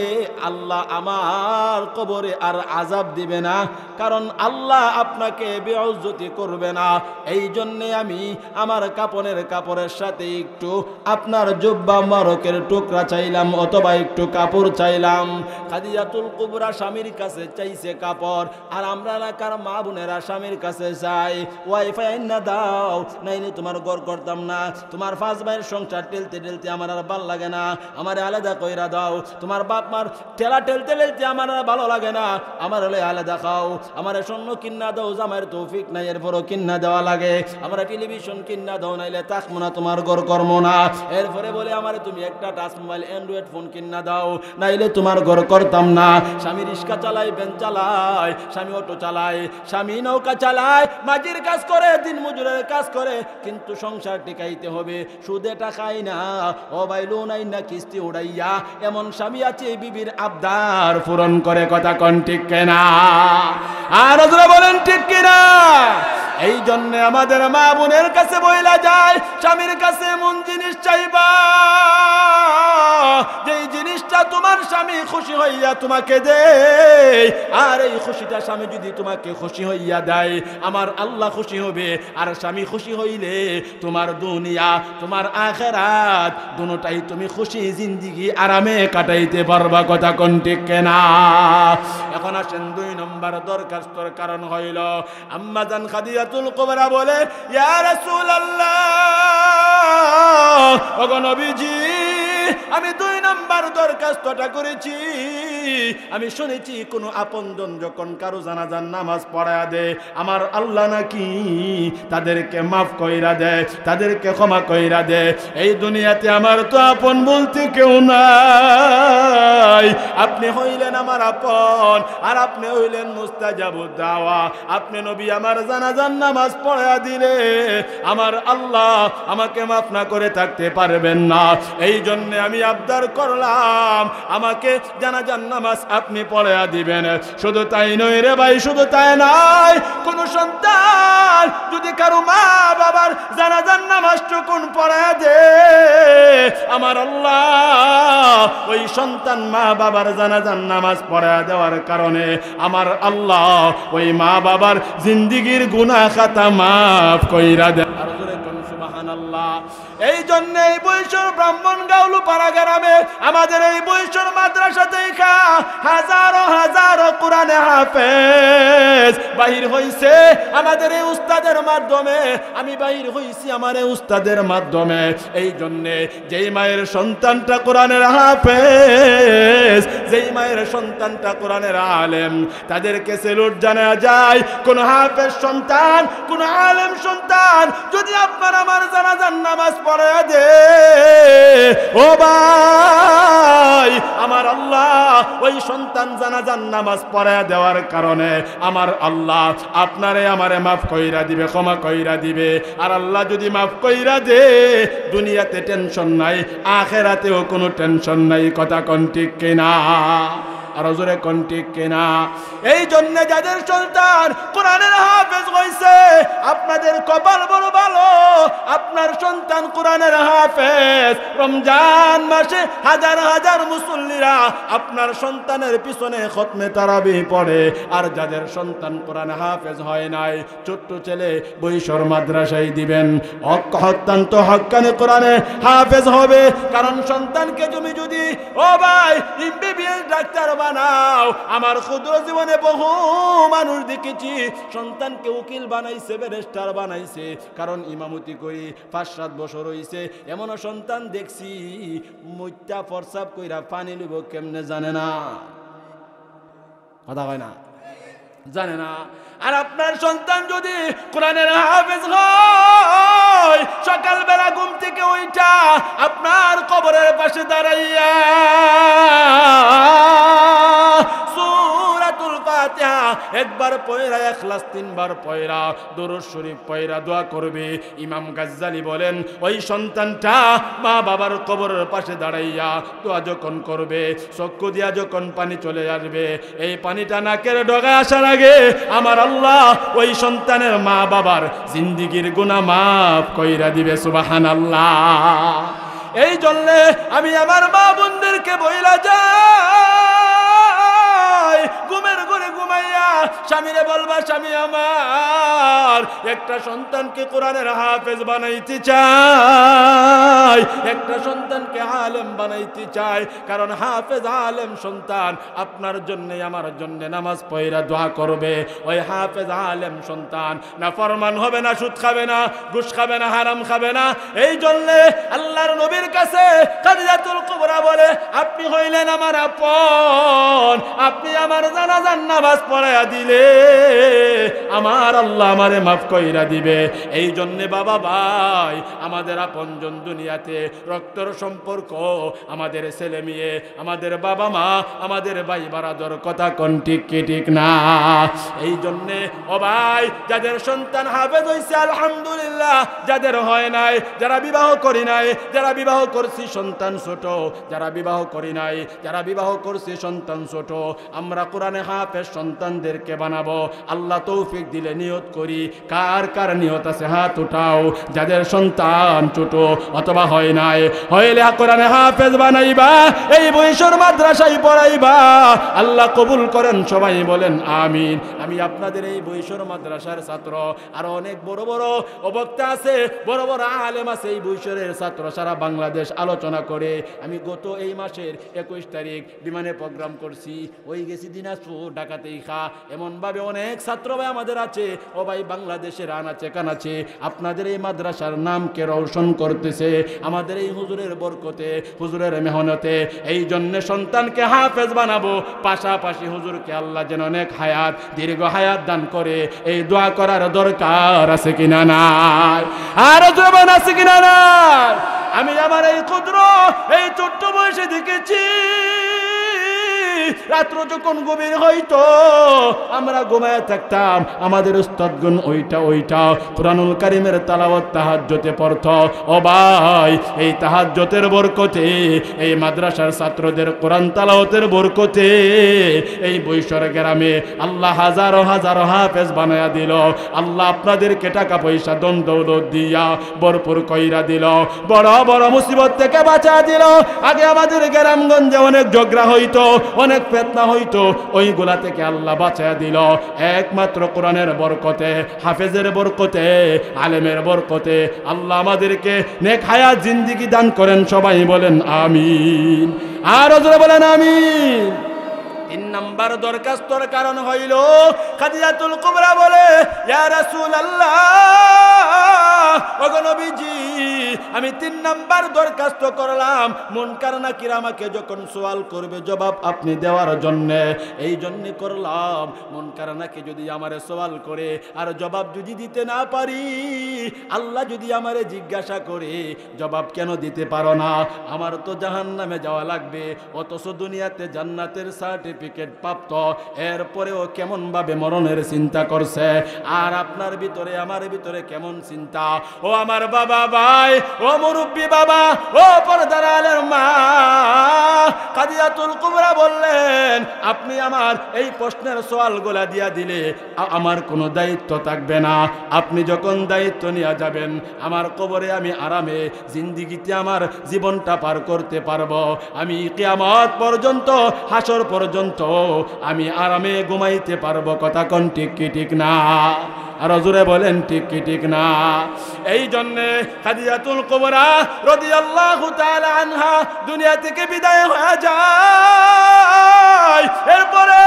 আল্লাহ আমার কবরে আর আযাব দিবে না, কারণ আল্লাহ আপনাকে বেইজ্জতি করবে না। এই জন্যে আমি আমার কাপড়ের সাথে একটু আপনার জুব্বা মুবারকের টুকরা চাইলাম, অথবা একটু কাপড় চাইলাম। খাদিজাতুল কুবরা স্বামীর কাছে চাইছে কাপড়, আর আমরা এলাকার মা বোনেরা স্বামীর কাছে চাই ওয়াইফাই না দাও, নাইলে তোমার ঘর করতাম না, তোমার 5 ভাইয়ের সংসার টেলতে আমার আর ভাল লাগে না, আমার আলাদা কইরা দাও, তোমার বাপ মার ঠেলা ঠেলতে আমার আর ভালো লাগে না, আমার হলে আলাদা খাও, আমার স্বর্ণ কিন্না দাও, জামাইয়ের তৌফিক নাই এরপরও কিন্না দেওয়া লাগে, আমার টেলিভিশন কিন্না দাও, নাইলে তাকমো না, তোমার ঘর কর্ম না। এরপরে বলে আমার তুমি একটা টাচ মোবাইল অ্যান্ড্রয়েড ফোন কিন্না দাও, নাইলে তোমার ঘর করতাম না। স্বামী রিক্সা চালায়, ভ্যান চালায়, স্বামী অটো চালায়, স্বামী নৌকা চালায়, মাঝির কাজ করে, দিন মজুরের কাজ করে, কিন্তু সংসার টিকাইতে হবে, সুদে টাকাই না, ও ভাই লোন আই না, কিস্তি উড়াইয়া এমন স্বামী আছে বিবির আবদার পূরণ করে। কথা কোন ঠিক কিনা? আর ওরা বলেন ঠিক কিনা? এই জন্য আমাদের মা বোনের কাছে বইলা যায়, স্বামীর কাছে এমন জিনিস চাইবা যেই জিনিসটা তোমার স্বামী খুশি হইয়া তোমাকে দেয়, আর এই খুশিটা স্বামী যদি তোমাকে খুশি হইয়া দেয়, আমার আল্লাহ খুশি হবে, আর স্বামী খুশি হইলে তোমার দুনিয়া তোমার আখিরাত দুটোটাই তুমি খুশি জিন্দেগি আরামে কাটাইতে পারবা। কথা কোন ঠিক কিনা? এখন আসেন 2 নম্বর দরখাস্তর কারণ হইল, আম্মা জান খাদিজাতুল কুবরা বলে, ইয়া রাসূলুল্লাহ, ওগো নবীজি, আমি 2 নাম্বার দরখাস্তটা করেছি, আমি শুনেছি কোন আপনজন যখন কারো জানাজার নামাজ পড়ায়া দেয় আমার আল্লাহ নাকি তাদেরকে মাফ কইরা দেয়, তাদেরকে ক্ষমা কইরা দেয়। এই দুনিয়াতে আমার তো আপন বলতে কেউ নাই, আপনি হইলেন আমার আপন, আর আপনি হইলেন মুস্তাজাবুদ দাওয়া। আপনি নবী আমার জানাজার নামাজ পড়ায়া দিলে আমার আল্লাহ আমাকে মাফ না করে থাকতে পারবেন না। এই জন্য আমি আবদার করলাম আমাকে জানাজার নামাজ আপনি পড়ায়া দিবেন। শুধু তাই নয় রে ভাই, শুধু তাই নয়, কোন সন্তান যদি কারো মা বাবার জানাজার নামাজটুকুন পড়ায়া দে আমার আল্লাহ ওই সন্তান মা বাবার জানাজার নামাজ পড়ায়া দেওয়ার কারণে আমার আল্লাহ ওই মা বাবার জিন্দিগির গুনাহ খাতা মাফ কইরা দেয়। আর জোরে কোন সুবহানাল্লাহ। এই জন্য এই বৈশ্বর ব্রাহ্মণগাঁও পাড়া গ্রামে আমাদের এই বৈশ্বর মাদ্রাসা থেকে হাজারো হাজারো কোরআনে হাফেজ বাহির হইছে আমাদের এই উস্তাদের মাধ্যমে। আমি বাহির হইছি আমার এই উস্তাদের মাধ্যমে। এই জন্য যেই মায়ের সন্তানটা কোরআনের হাফেজ, যেই মায়ের সন্তানটা কোরআনের আলেম, তাদেরকে সেলুট জানা যায়। কোন হাফেজ সন্তান, কোন আলেম সন্তান যদি আপনার আমার জানাজার নামাজ পড়ে দে, ও ভাই আমার আল্লাহ ওই সন্তান জানাজার নামাজ পড়ে দেওয়ার কারণে আমার আল্লাহ আপনারে আমারে মাফ কইরা দিবে, ক্ষমা কইরা দিবে। আর আল্লাহ যদি মাফ কইরা দে দুনিয়াতে টেনশন নাই, আখেরাতেও কোনো টেনশন নাই। কথা কোন ঠিক কিনা? আর জোরে কোন ঠিক কিনা? এই জন্য যাদের সন্তান কোরআনের হাফেজ হইছে আপনাদের কপাল বড় ভালো, আপনার সন্তান কোরআনের হাফেজ। রমজান মাসে হাজার হাজার মুসল্লিরা আপনার সন্তানের পিছনে খতমে তারাবি পড়ে। আর যাদের সন্তান কোরআন হাফেজ হয় নাই, ছোট্ট ছেলে বৈশ্বর মাদ্রাসায় দিবেন, অত্যন্ত হক্কানি কোরআনে হাফেজ হবে। কারণ সন্তানকে তুমি যদি ও ভাই এমবিবিএস ডাক্তার বানাও, আমার ক্ষুদ্র জীবনে বহু মানুষ দেখেছি সন্তানকে উকিল বানাইছে, ব্যারিস্টার বানাইছে। কারণ ইমামতি করি 5-7 বছর হইছে, এমন সন্তান দেখছি মুইটা ফরসাব কইরা পানি লিব কেমনে জানে না। কথা হয় না, জানে না। আর আপনার সন্তান যদি কোরআনের হাফেজ হয়, সকালবেলা ঘুম থেকে ওইটা আপনার কবরের পাশে দাঁড়াইয়া সূরাতুল ফাতিহা একবার পয়রা, ইখলাস 3 বার পয়রা, দরুদ শরীফ পয়রা দোয়া করবে। ইমাম গাজ্জালি বলেন ওই সন্তানটা মা বাবার কবরের পাশে দাঁড়াইয়া দোয়া যখন করবে, চক্ষু দিয়া যখন পানি চলে আসবে, এই পানিটা নাকের ডগায় আসার আগে আমার আল্লাহ ওই সন্তানের মা বাবার জিন্দিগির গুনাহ মাফ কইরা দিবে। সুবহানাল্লাহ। এই জন্য আমি আমার মা বোনদেরকে বইলা যাই, ঘুমের ঘরে ঘুমাইয়া স্বামীরে বলবা, স্বামী আমার একটা সন্তানকে কোরআনের হাফেজ বানাইতে চাই, একটা সন্তানকে আলেম বানাইতে চাই। কারণ হাফেজ আলেম সন্তান আপনার জন্য আমার জন্য নামাজ পড়া দোয়া করবে। ওই হাফেজ আলেম সন্তান না ফরমান হবে না, সুদ খাবে না, ঘুষ খাবে না, হারাম খাবে না। এই জন্য আল্লাহর নবীর কাছে খাদিজাতুল কুবরা বলে আপনি হইলেন আমার আপন, আপনি আমার জানাজার নামাজ পড়ায়া দিলে আমার আল্লাহ আমারে মাফ কইরা দিবে। এই জন্য বাবা ভাই আমাদের আপনজন দুনিয়াতে রক্তের সম্পর্ক, আমাদের ছেলে মেয়ে, আমাদের বাবা মা, আমাদের ভাই বারাদর, কথা কোন ঠিক কি ঠিক না? এই জন্য ও ভাই যাদের সন্তান হাফেজ হইছে আলহামদুলিল্লাহ, যাদের হয় নাই, যারা বিবাহ করি নাই, যারা বিবাহ করছি সন্তান ছোট, যারা বিবাহ করি নাই, যারা বিবাহ করছি সন্তান ছোট, আমরা কোরআনে হাফেজ সন্তানদেরকে বানাবো। আল্লাহ তৌফিক দিলে নিয়ত করি। কার কার নিয়ত আছে হাত উঠাও। যাদের সন্তান ছোট অথবা হয় নাই, হইলে কোরআনে হাফেজ বানাইবা, এই বৈশ্বর মাদ্রাসায় পড়াইবা। আল্লাহ কবুল করেন, সবাই বলেন আমিন। আমি আপনাদের এই বৈশর মাদ্রাসার ছাত্র, আর অনেক বড় বড় বক্তা আছে, বড় বড় আলেম আছে এই বৈশরের ছাত্র, সারা বাংলাদেশ আলোচনা করে। আমি গত এই মাসের 21 তারিখ বিমানে প্রোগ্রাম করছি, ওই গেছি দিনাজপুর, ঢাকাতেই খা। এমনভাবে অনেক ছাত্র ভাই আমাদের আছে, ও ভাই বাংলাদেশের আনাচে কানাচে আপনাদের এই মাদ্রাসার নামকে রৌশন করতেছে আমাদের এই হুজুরের বরকতে, হুজুরের মেহনতে। এই জন্য সন্তানকে হাফেজ বানাবো, পাশাপাশি হুজুরকে আল্লাহ যেন অনেক হায়াত, দীর্ঘ হায়াত দান করে, এই দোয়া করার দরকার আছে কিনা নাই? আর জবান আছে কিনা নাই? আমি আমার এই ক্ষুদ্র এই ছোট্ট বয়সে দেখেছি রাত্র যখন গভীর হইতো আমরা ঘুমায় থাকতাম, আমাদের উস্তাদগণ ওইটা কুরআনুল কারীমের তেলাওয়াত তাহাজ্জুদে পড়তো। ও ভাই, এই তাহাজ্জুদের বরকতে, এই মাদ্রাসার ছাত্রদের কোরআন তেলাওয়াতের বরকতে এই বৈশর গ্রামে আল্লাহ হাজারো হাজারো হাফেজ বানায়া দিল। আল্লাহ আপনাদেরকে টাকা পয়সা দন দৌলত দিয়া ভরপুর কইরা দিল, বড় বড় মুসিবত থেকে বাঁচা দিল। আগে আমাদের গ্রামগঞ্জে অনেক ঝগড়া হইতো, অনেক ফিতনা হইতো, ওইগুলা থেকে আল্লাহ বাঁচায়া দিল একমাত্র কোরআনের বরকতে, হাফেজের বরকতে, আলেমের বরকতে। আল্লাহ আমাদেরকে নেক হায়াত জিন্দেগি দান করেন, সবাই বলেন আমিন। আর জোরে বলেন আমিন। 3 নাম্বার দরখাস্তর কারণ হইল খাদিজাতুল কুবরা বলে, ইয়া রাসূলুল্লাহ, ওগো নবীজি, আমি 3 নাম্বার দরখাস্ত করলাম, মুনকার নাকির আমাকে যখন সওয়াল করবে জবাব আপনি দেওয়ার জন্য, এই জন্য করলাম। মুনকার নাকি যদি আমারে সওয়াল করে আর জবাব যদি দিতে না পারি, আল্লাহ যদি আমারে জিজ্ঞাসা করে জবাব কেন দিতে পারো না, আমার তো জাহান্নামে যাওয়া লাগবে, অথচ দুনিয়াতে জান্নাতের সার্টিফিকেট প্রাপ্ত, এরপরেও কেমন ভাবে মরণের চিন্তা করছে। আর আপনার ভিতরে আমার ভিতরে কেমন চিন্তা। ও আমার বাবা ভাই, ও মুরব্বী বাবা, ও পর্দার আলের মা, খাদিজাতুল কুবরা বললেন, আপনি আমার এই প্রশ্নের সওয়ালগুলা দিয়া দিলে আমার কোনো দায়িত্ব থাকবে না। আপনি যখন দায়িত্ব নিয়ে যাবেন, আমার কবরে আমি আরামে জিন্দেগিতে আমার জীবনটা পার করতে পারবো। আমি কিয়ামত পর্যন্ত, হাসর পর্যন্ত আমি আরামে ঘুমাইতে পারবো। কথা কোন ঠিক কি ঠিক না? আর জোরে বলেন ঠিক কি ঠিক না? এই জন্যে খাদিজাতুল কুবরা রাদিয়াল্লাহু তাআলা আনহা দুনিয়া থেকে বিদায় হয়ে যায়। এরপরে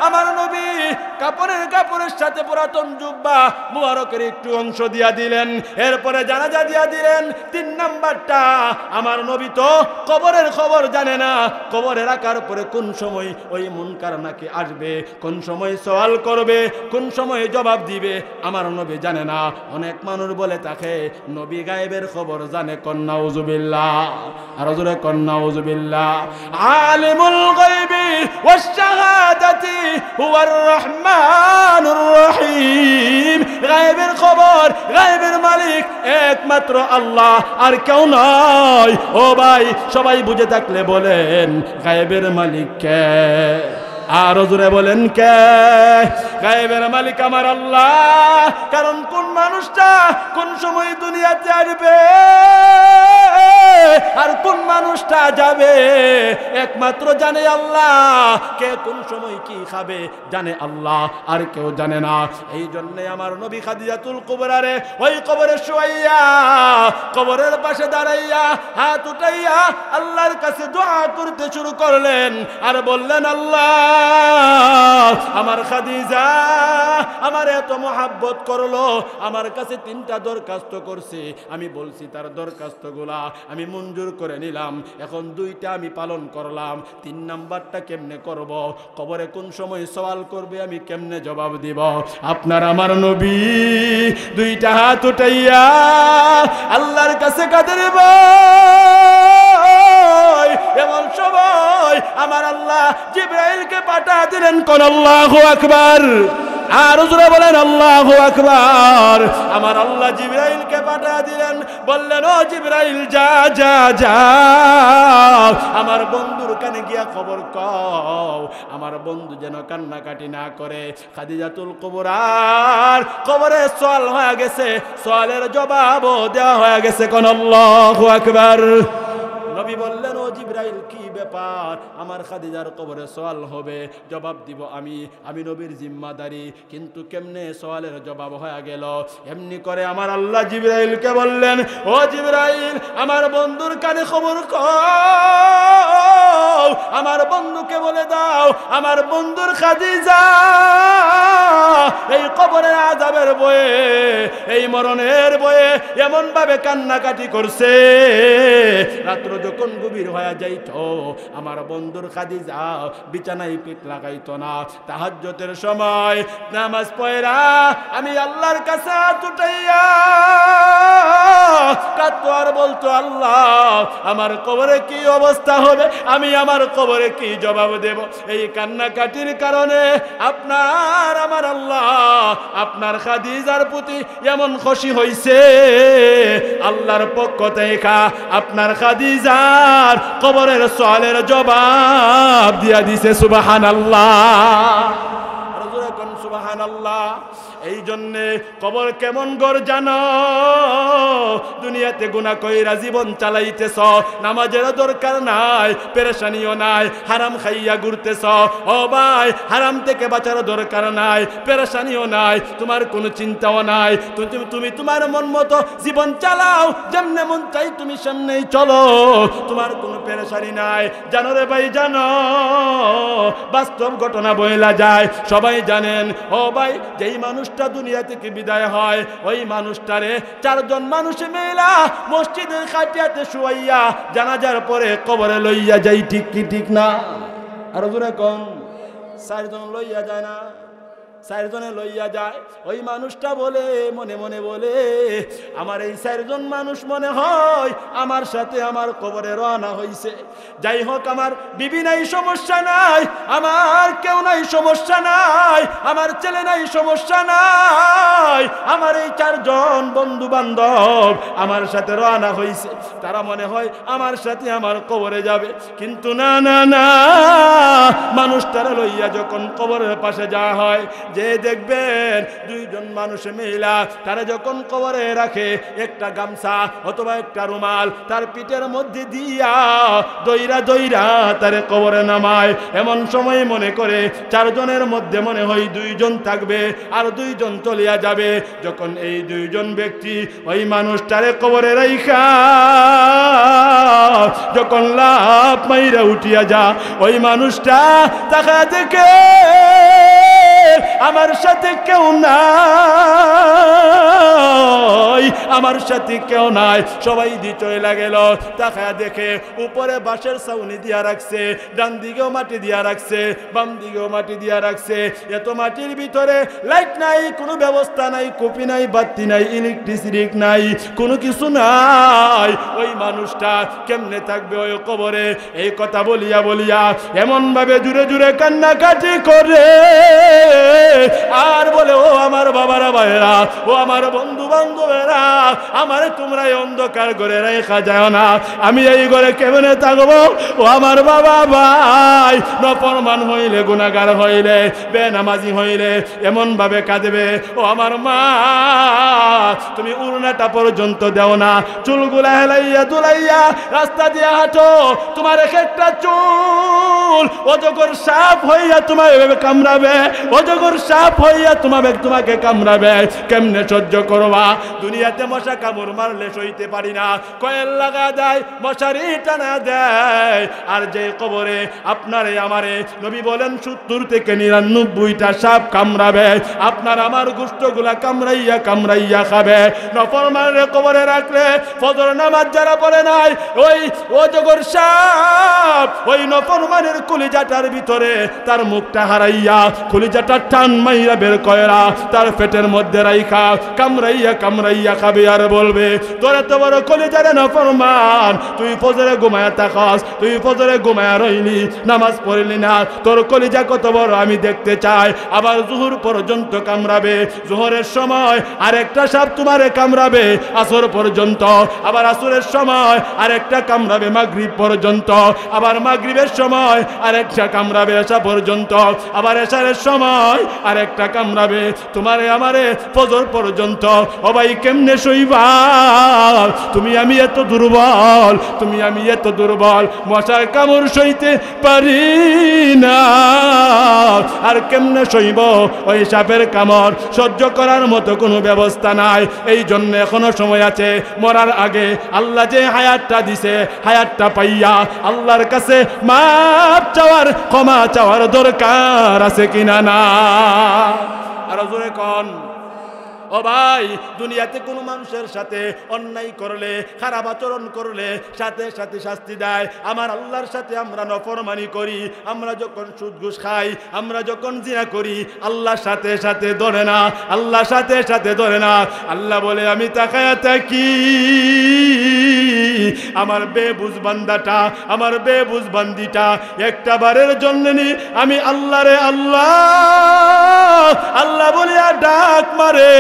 আমার নবী কাপড়ের সাথে পুরাতন জুব্বা মুবারকের একটু অংশ দিয়া দিলেন, এরপরে জানাজা দিয়া দিলেন। 3 নাম্বারটা, আমার নবী তো কবরের খবর জানে না, কবরে রাখার পরে কোন সময় ওই মুনকার নাকি আসবে, কোন সময় সওয়াল করবে, কোন সময় জবাব দিবে, আমার নবী জানে না। অনেক মানুষ বলে তাকে নবী গায়েবের খবর জানে। কন্যা উযুবিল্লাহ, আর জোরে কন্যা উযুবিল্লাহ। আলিমুল গায়বি ওয়াশ শাহাদাতি হুয়ার রহমানুর রহিম। গায়েবের খবর, গায়েবের মালিক একমাত্র আল্লাহ, আর কেউ নয়। ও ভাই, সবাই বুঝে থাকলে বলেন গায়েবের মালিক কে? আর জোরে বলেন কে? গায়েবের মালিক আমার আল্লাহ। কারণ কোন মানুষটা কোন সময় দুনিয়াতে আসবে আর কোন মানুষটা যাবে একমাত্র জানে আল্লাহ। কে কোন সময় কি খাবে জানে আল্লাহ, আর কেউ জানে না। এই জন্য আমার নবী খাদিজাতুল কুবরারে ওই কবরে শুয়াইয়া, কবরের পাশে দাঁড়াইয়া, হাত উঠাইয়া আল্লাহর কাছে দোয়া করতে শুরু করলেন, আর বললেন, আল্লাহ, আমার খাদিজা আমার এত মহাব্বত করলো, আমার কাছে 3টা দরখাস্ত করছে, আমি বলছি তার দরখাস্তগুলা আমি মঞ্জুর করে নিলাম, এখন 2টা আমি পালন করলাম, 3 নাম্বারটা কেমনে করব? কবরে কোন সময় সওয়াল করবে আমি কেমনে জবাব দিব? আপনার আমার নবী 2টা হাত উঠাইয়া আল্লাহর কাছে কাঁদে ভাই। এমন সময় আমার আল্লাহ জিবরাইলকে পাঠা দিলেন। কোন আল্লাহু আকবার। আর জোরে বলেন আল্লাহু আকবার। আমার আল্লাহ জিবরাইলকে পাঠা দিলেন, বললেন, ও জিবরাইল, যা যা যা আমার বন্ধুর কানে গিয়া খবর কও, আমার বন্ধু যেন কান্নাকাটি না করে। খাদিজাতুল কুবরার কবরে সওয়াল হয়ে গেছে, সওয়ালের জবাবও দেওয়া হয়ে গেছে। কোন আল্লাহু আকবার। নবী বললেন, ও জিবরাইল কি ব্যাপার, আমার খাদিজার কবরে সওয়াল হবে, জবাব দিব আমি নবীর জিম্মাদারি। কিন্তু কেমনে সওয়ালের জবাব হয়ে গেল? এমনি করে আমার আল্লাহ জিবরাইলকে বললেন, ও জিবরাইল, আমার বন্ধুর কানে খবর কও, আমার বন্ধুকে বলে দাও, আমার বন্ধুর খাদিজা এই কবরের আযাবের বয়ে, এই মরণের বয়ে এমন ভাবে কান্নাকাটি করছে, রাত্র যখন গভীর হয়ে যাইত আমার বন্ধুর খাদিজা বিছানায় পিঠ লাগাইতো না। তাহাজ্জুদের সময় নামাজ পড়া আমি আল্লাহর কাছে উঠাইয়া কাঁদতো আর বলতো, আল্লাহ আমার কবরে কি অবস্থা হবে, আমি আমার কবরে কি জবাব দেব? এই কান্নাকাটির কারণে আপনার আমার আল্লাহ আপনার খাদিজার প্রতি এমন খুশি হইছে, আল্লাহর পক্ষ থেকে আপনার খাদিজার কবরের সওয়ালের জবাব দিয়া দিছে। সুবহানাল্লাহ, রাজুল কোন সুবহানাল্লাহ। এই জন্যে কবর কেমন ঘর জানো? দুনিয়াতে গুনাহ কইরা জীবন চালাইতেছ, নামাজের দরকার নাই, পেরেশানিও নাই, হারাম খাইয়া ঘুরতেছ, ও ভাই হারাম থেকে বাঁচার দরকার নাই, পেরেশানিও নাই, তোমার কোনো চিন্তাও নাই, তুমি তোমার মন মতো জীবন চালাও, যেমনে মন চাই তুমি সামনেই চলো, তোমার কোনো পেরেশানি নাই। জানো রে ভাই জানো, বাস্তব ঘটনা বইলা যায়, সবাই জানেন। ও ভাই, যেই মানুষ দুনিয়া থেকে বিদায় হয়, ওই মানুষটারে চারজন মানুষ মেলা মসজিদের খাটিয়াতে শুয়াইয়া জানাজার পরে কবরে লইয়া যাই, ঠিক কি ঠিক না? আর জোরে কোন, চারজন লইয়া যায় না? চারজনে লইয়া যায়। ওই মানুষটা বলে, মনে মনে বলে, আমার এই চারজন মানুষ মনে হয় আমার সাথে আমার কবরে রওনা হইছে। যাই হোক, আমার বিবি নাই, সমস্যা নাই, আমার কেউ নাই, সমস্যা নাই, আমার ছেলে নাই, সমস্যা নাই, আমার এই চারজন বন্ধু বান্ধব আমার সাথে রওনা হইছে, তারা মনে হয় আমার সাথে আমার কবরে যাবে। কিন্তু না না না, মানুষটারা লইয়া যখন কবরের পাশে যাওয়া হয়, যে দেখবেন দুইজন মানুষ মহিলা তারা যখন কবরে রাখে একটা গামছা অথবা একটা রুমাল তার পিঠের মধ্যে দিয়া দইরা দইরা তারে কবরে নামায়। এমন সময় মনে করে চারজনের মধ্যে মনে হয় দুইজন থাকবে আর দুইজন চলিয়া যাবে। যখন এই দুইজন ব্যক্তি ওই মানুষটারে কবরে রাইখা যখন লাফ মাইরা উঠিয়া যা, ওই মানুষটা তাকা দেখে আমার সাথে কেউ নাই, আমার সাথে কেউ নাই, সবাই দিয়ে চলে গেল। তাকায়া দেখে উপরে বাঁশের ছাউনি দিয়া রাখছে, ডান দিকেও মাটি দিয়া রাখছে, বাম দিকেও মাটি দিয়া রাখছে। এত মাটির ভিতরে লাইট নাই, কোনো ব্যবস্থা নাই, কপি নাই, বাতি নাই, ইলেকট্রিসিটি নাই, কোনো কিছু নাই। ওই মানুষটা কেমনে থাকবে ওই কবরে? এই কথা বলিয়া বলিয়া এমন ভাবে জুড়ে জুড়ে কান্নাকাটি করে আর বলে, ও আমার বাবারা ভাইরা, ও আমার বন্ধু বান্ধবেরা, আমার তোমরা এই অন্ধকার ঘরে রেখা যায় না, আমি এই ঘরে কেমনে থাকবো? ও আমার বাবা ভাই, নফরমান হইলে, গুনাহগার হইলে, বেনামাজি হইলে এমন ভাবে কাঁদবে। ও আমার মা, তুমি উড়নাটা পর্যন্ত দেও না, চুলগুলা হেলাইয়া দুলাইয়া রাস্তা দিয়ে হাঁটো, তোমার এক একটা চুল অজগর সাপ হইয়া তোমায় এভাবে কামড়াবে, অজগর সাপ হইয়া তোমাকে কামড়াবে। কেমনে সহ্য করবা? দুনিয়াতে মশা কামড় মারলে সইতে পারি না, কয়েল লাগা দেয়, মশারি টানা দেয়। আর যে কবরে আপনারে আমারে নবী বলেন 70 থেকে 99টা সাপ কামড়াবে, আপনার আমার গোশতগুলা কামড়াইয়া কামড়াইয়া খাবে। নফরমানে কবরে রাখলে ফজর নামাজ যারা পড়ে নাই, ওই অজগর সাপ ওই নফরমানের কলিজাটার ভিতরে তার মুখটা হারাইয়া কলিজাটা টান মাইরা বের কয়রা তার পেটের মধ্যে রাইখা কামড়াইয়া কামড়াইয়া খাবে। আর বলবে, তোর এত বড় কলিজারে নফরমান, তুই ফজরে ঘুমায়া থাকস, তুই ফজরে ঘুমায়া রইলি, নামাজ পড়লি না, তোর কলিজা কত বড় আমি দেখতে চাই। আবার জোহর পর্যন্ত কামড়াবে, জোহরের সময় আরেকটা সাপ তোমারে কামড়াবে আসর পর্যন্ত, আবার আসরের সময় আরেকটা কামড়াবে মাগরিব পর্যন্ত, আবার মাগরিবের সময় আরেকটা কামড়াবে এশা পর্যন্ত, আবার এশারের সময় আরেকটা কামড়াবে, তোমারে আমারে ফজর পর্যন্ত। ও ভাই কেমনে সইবা? তুমি আমি এত দুর্বল, তুমি আমি এত দুর্বল, মশার কামড় সইতে পারি না। আর কেমনে সইব? ওই সাপের কামড় সহ্য করার মতো কোনো ব্যবস্থা নাই। এই জন্য এখনো সময় আছে, মরার আগে আল্লাহ যে হায়াতটা দিছে, হায়াতটা পাইয়া আল্লাহর কাছে মাপ চাওয়ার, ক্ষমা চাওয়ার দরকার আছে কিনা না? আর জোরে কোন। ও ভাই, দুনিয়াতে কোনো মানুষের সাথে অন্যায় করলে, খারাপ আচরণ করলে সাথে সাথে শাস্তি দেয়। আমার আল্লাহর সাথে আমরা নফরমানি করি, আমরা যখন সুদ ঘুষ খাই, আমরা যখন জিনা করি, আল্লাহর সাথে সাথে ধরে না, আল্লাহর সাথে সাথে ধরে না। আল্লাহ বলে আমি তাকায়া থাকি, আমার বেবুঝ বান্দাটা, আমার বেবুঝ বান্দিটা একটা বারের জন্য নি আমি আল্লাহরে আল্লাহ আল্লাহ বলিয়া ডাক মারে,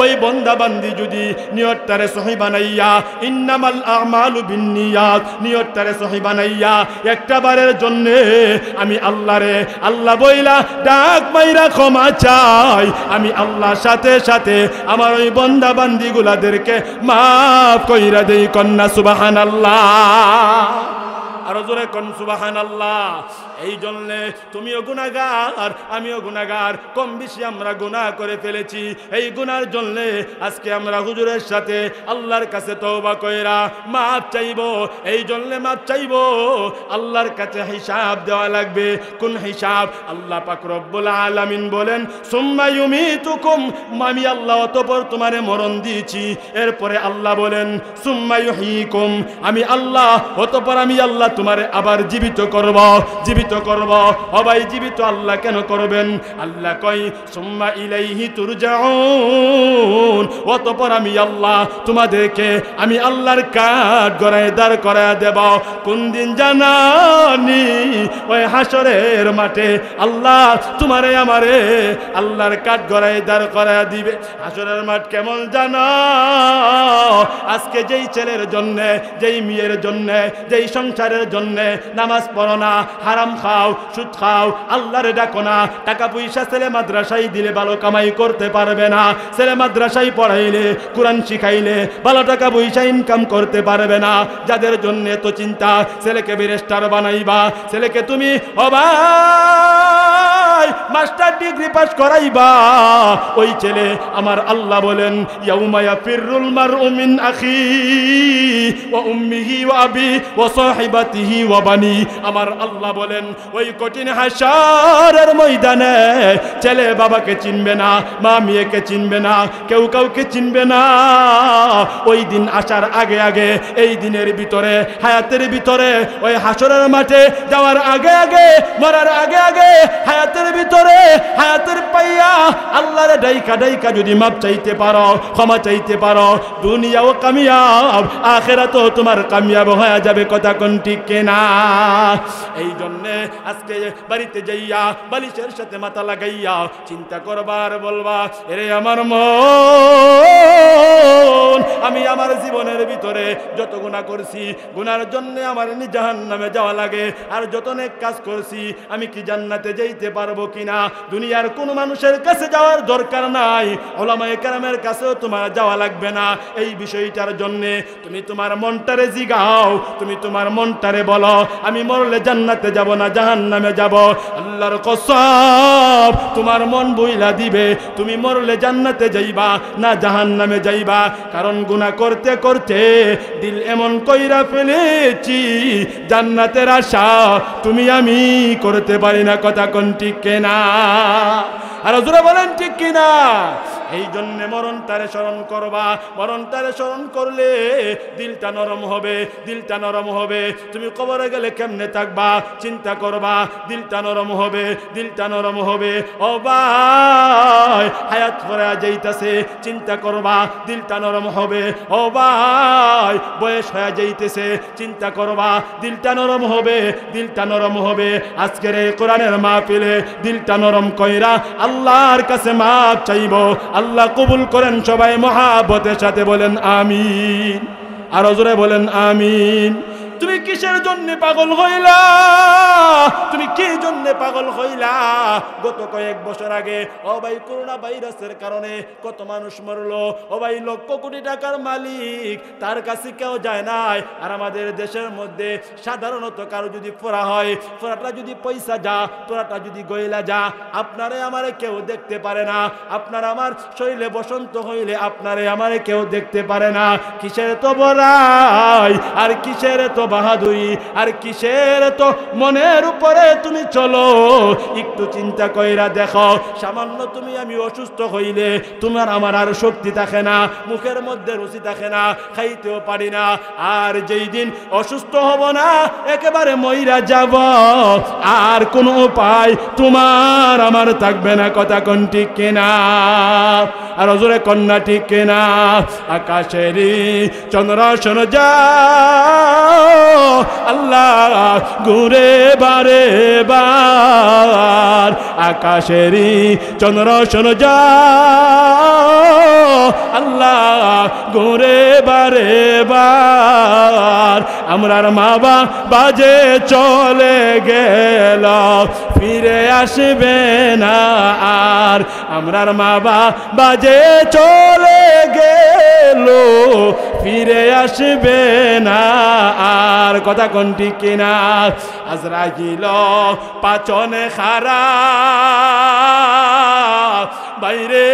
ওই বন্দা বান্দি যদি নিয়তটারে সহি বানাইয়া, ইন্নামাল আমালু বিন্নিয়াত, নিয়তটারে সহি বানাইয়া একটা বারের জন্য আমি আল্লাহরে আল্লাহ বইলা ডাক মাইরা ক্ষমা চাই, আমি আল্লাহর সাথে সাথে আমার ওই বন্দা বান্দি গুলাদেরকে মাফ কইরা দেই। কন্যা সুবহানাল্লাহ, আরো জোরে কোন সুবহানাল্লাহ। এই জন্য তুমিও গুনাহগার, আমিও গুনাহগার, কম বেশি আমরা গুনাহ করে ফেলেছি। এই গুনার জন্য আজকে আমরা হুজুরের সাথে আল্লাহর কাছে তওবা কইরা মাফ চাইবো। এই জন্য মাফ চাইবো, আল্লাহর কাছে হিসাব দেওয়া লাগবে। কোন হিসাব? আল্লাহ পাক রব্বুল আলামিন বলেন সুম্মা ইউমিতুকুম, আমি আল্লাহ অতঃপর তোমারে মরণ দিয়েছি। এরপরে আল্লাহ বলেন সুম্মা ইউহয়িকুম, আমি আল্লাহ অতঃপর আমি আল্লাহ তোমারে আবার জীবিত করব, জীবিত করব। ও ভাই, জীবিত আল্লাহ কেন করবেন? আল্লাহ কই সুম্মা ইলাইহি তুরজাউন, অতঃপর আমি আল্লাহ তোমাদেরকে আমি আল্লাহর কাঠ গড়ায় দাঁড় করায় দেব। কোন দিন জানানি? ওই হাসরের মাঠে আল্লাহ তোমারে আমারে আল্লাহর কাঠ গড়ায় দাঁড় করায় দিবে। হাসরের মাঠ কেমন জানো? আজকে যেই ছেলের জন্য, যেই মেয়ের জন্য, যেই সংসারের জন্য নামাজ পড়ো না, হারাম খাও, সুদ খাও, আল্লাহরে ডাকো না, টাকা পয়সা ছেলে মাদ্রাসায় দিলে ভালো কামাই করতে পারবে না, ছেলে মাদ্রাসায় পড়াইলে, কোরআন শিখাইলে ভালো টাকা পয়সা ইনকাম করতে পারবে না, যাদের জন্য এত চিন্তা, ছেলেকে ব্যারিস্টার বানাইবা, ছেলেকে তুমি ও ভাই মাস্টার ডিগ্রি পাস করাইবা, ওই ছেলে আমার আল্লাহ বলেন ইয়াউমা ইয়াফিরুল মারউ মিন আখি ওয়া উম্মিহি ওয়া আবি ওয়া সাহিবাতিহি ওয়া বানি। আমার আল্লাহ বলেন ওই কঠিন হাসরের ময়দানে ছেলে বাবাকে চিনবে না, মা মেয়েকে চিনবে না, কেউ কাউকে চিনবে না। ওই দিন আসার আগে আগে, এই দিনের ভিতরে, হায়াতের ভিতরে, ওই হাসরের মাঠে যাওয়ার আগে আগে, মরার আগে আগে, হায়াতের ভিতরে, হায়াতের পাইয়া আল্লাহর ডাইকা ডাইকা যদি মাপ চাইতে পারো, ক্ষমা চাইতে পারো, দুনিয়াও কামিয়াব, আখিরাতও তোমার কামিয়াব হয়ে যাবে। কথা কোন ঠিক কিনা? এই জন্যে আজকে বাড়িতে যাইয়া বালিশের সাথে মাথা লাগাইয়া চিন্তা করবার, বলবা এরে আমার মন, আমি আমার জীবনের ভিতরে যত গুনাহ করছি, গুনার জন্য আমার জাহান্নামে যাওয়া লাগে, আর যত নেক কাজ করছি আমি কি জান্নাতে যাইতে পারবো কিনা? দুনিয়ার কোন মানুষের কাছে যাওয়ার দরকার নাই, উলামায়ে কেরামের কাছেও তোমার যাওয়া লাগবে না। এই বিষয়টার জন্য তুমি তোমার মনটারে জিগাও, তুমি তোমার মনটারে বলো আমি মরলে জান্নাতে যাব না জাহান্নামে যাব। আল্লাহর কসম তোমার মন বইলা দিবে তুমি মরলে জান্নাতে যাইবা না জাহান্নামে যাইবা। কারণ গুনাহ করতে করতে দিল এমন কইরা ফেলেছি, জান্নাতের আশা তুমি আমি করতে পারি না। কথা কোন ঠিক কিনা? আর জোরে বলেন ঠিক কিনা? এই জন্য মরণটারে স্মরণ করবা, মরণটারে স্মরণ করলে দিলটা নরম হবে, দিলটা নরম হবে। তুমি কবরে গেলে কেমনে থাকবা চিন্তা করবা, দিলটা নরম হবে, দিলটা নরম হবে। ও ভাই হায়াত পরে যাইতেছে, চিন্তা করবা, দিলটা নরম হবে। ও ভাই বয়স হয়ে যাইতেছে, চিন্তা করবা, দিলটা নরম হবে, দিলটা নরম হবে। আজকের এই কোরআনের মাহফিলে দিলটা নরম কইরা আল্লাহর কাছে মাফ চাইবো, আল্লাহ কবুল করেন। সবাই মহাব্বতের সাথে বলেন আমিন, আরো জোরে বলেন আমিন। তুমি কিসের জন্য পাগল হইলা? কেমনে পাগল হইলা? গত কয়েক বছর আগে ও ভাই করোনা ভাইরাসের কারণে কত মানুষ মরলো। ও ভাই লক্ষ কোটি টাকার মালিক, তার কাছে কেউ যায় নাই। আর আমাদের দেশের মধ্যে সাধারণত কারো যদি ফোড়া হয়, ফোড়াটা যদি পয়সা যা, তোরাটা যদি গইলা যা, আপনারে আমারে কেউ দেখতে পারে না। আপনার আমার শরীরে বসন্ত হইলে আপনারে আমারে কেউ দেখতে পারে না। কিসের তো বড়াই, আর কিসের তো বাহাদুরি, আর কিসের তো মনের উপরে তুমি চলো। একটু চিন্তা কইরা দেখো, সামান্য তুমি আমি অসুস্থ হইলে তোমার আমার আর শক্তি থাকে না, মুখের মধ্যে রুচি থাকে না, খাইতেও পারি না। আর যেই দিন অসুস্থ হব না, একেবারে মইরা যাব, আর কোনো উপায় তোমার আমার থাকবে না। কথা কোন ঠিক কিনা? আর জোরে কন্যা ঠিক কিনা? আকাশেরই চন্দ্র শোনো যা, আল্লাহ ঘুরে বারে বার। আকাশেরই চন্দ্র শোনো যা, আল্লাহ ঘুরে বারে বার। আমরার মা বাজে চলে গেল, ফিরে আসবে না আর। আমরার মা বাজে চলে গেল, ফিরে আসবে না আর। কথা কোন ঠিক কিনা? আজরাইল পাচনে খারা, বাইরে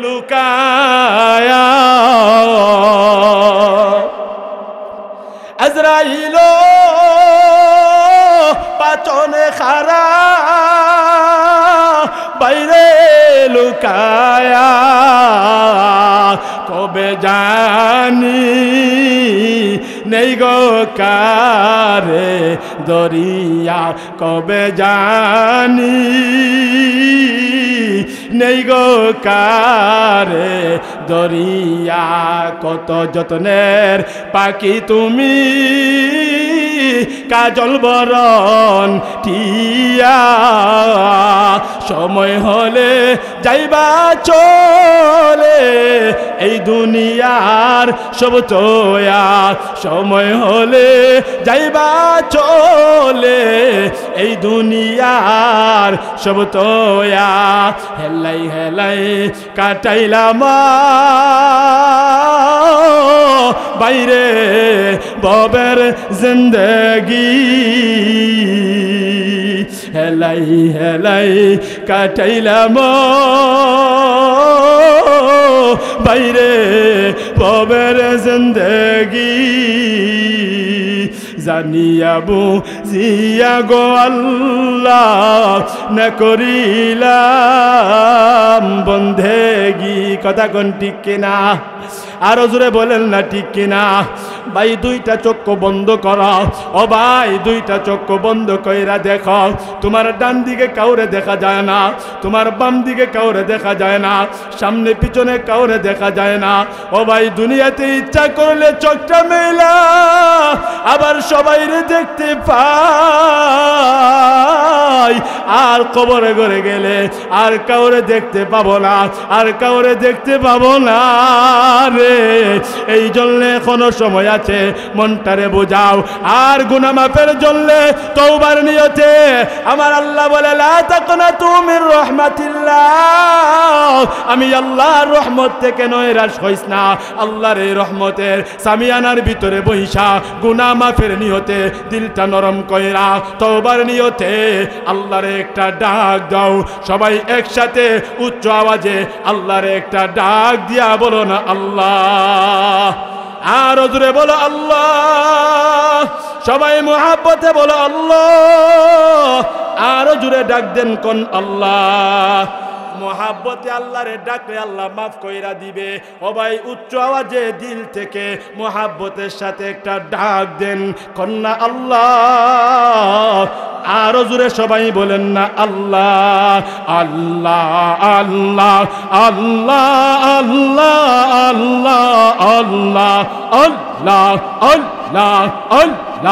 লুকায়া। আজরাইল পাচনে খারা, বাইরে লুকায়া। কবে জানি নেই গো কারে দরিয়া, কবে জানি নেই গো কারে দরিয়া। কত যত্নের পাখি তুমি, কাজল বরণ টিয়া। সময় হলে যাইবা চলে, এই দুনিয়ার সব তোয়া। সময় হলে যাইবা চলে, এই দুনিয়ার সব তোয়া। হেলাই হেলাই কাটাইলাম বাইরে ববের জিন্দগি। হেলাই হেলাই কাটাইলাম বাইরে ববের জিন্দগি। জানিয়া বুঝিয়া গো আল্লাহ না করিলাম বন্ধেগি। কথা কোন ঠিক কিনা? আরো জোরে বলেন না ঠিক কিনা? ভাই দুইটা চক্ষু বন্ধ করো, ও ভাই দুইটা চক্ষু বন্ধ কইরা দেখো। তোমার ডান দিকে কাউরে দেখা যায় না, তোমার বাম দিকে কাউরে দেখা যায় না, সামনে পিছনে কাউরে দেখা যায় না। ও ভাই দুনিয়াতে ইচ্ছা করলে চোখটা মেলা, আবার সবাইরে দেখতে পাই। আর কবরে ঘরে গেলে আর কাউরে দেখতে পাবো না, আর কাউরে দেখতে পাবো না রে। এই জন্য এখনো সময় আছে, মনটারে বোঝাও। আর গুনাহ মাফের জন্য তওবার নিয়তে আমার আল্লাহ বলে, লা তাকনাতু মির রাহমাতিল্লাহ। আমি আল্লাহর রহমত থেকে নৈরাশ হইস না। আল্লাহর এই রহমতের সামিয়ানার ভিতরে বইসা গুনাহ মাফের নিয়তে দিলটা নরম কইরা তওবার নিয়তে আল্লাহর একটা ডাক দাও। সবাই একসাথে উচ্চ আওয়াজে আল্লাহর একটা ডাক দিয়া বলো না আল্লাহ। আর জোরে বলো আল্লাহ। সবাই মুহাব্বতে বলো আল্লাহ। আর জোরে ডাক দেন কোন আল্লাহ। মোহাব্বতে আল্লাহরে ডাকলে আল্লাহ মাফ কইরা দিবে। ও ভাই উচ্চ আওয়াজে দিল থেকে মোহাব্বতের সাথে একটা ডাক দেন কন্যা আল্লাহ। আরো জোরে সবাই বলেন না আল্লাহ আল্লাহ আল্লাহ আল্লাহ আল্লাহ আল্লাহ আল্লাহ আল্লাহ আল্লাহ আল্লাহ।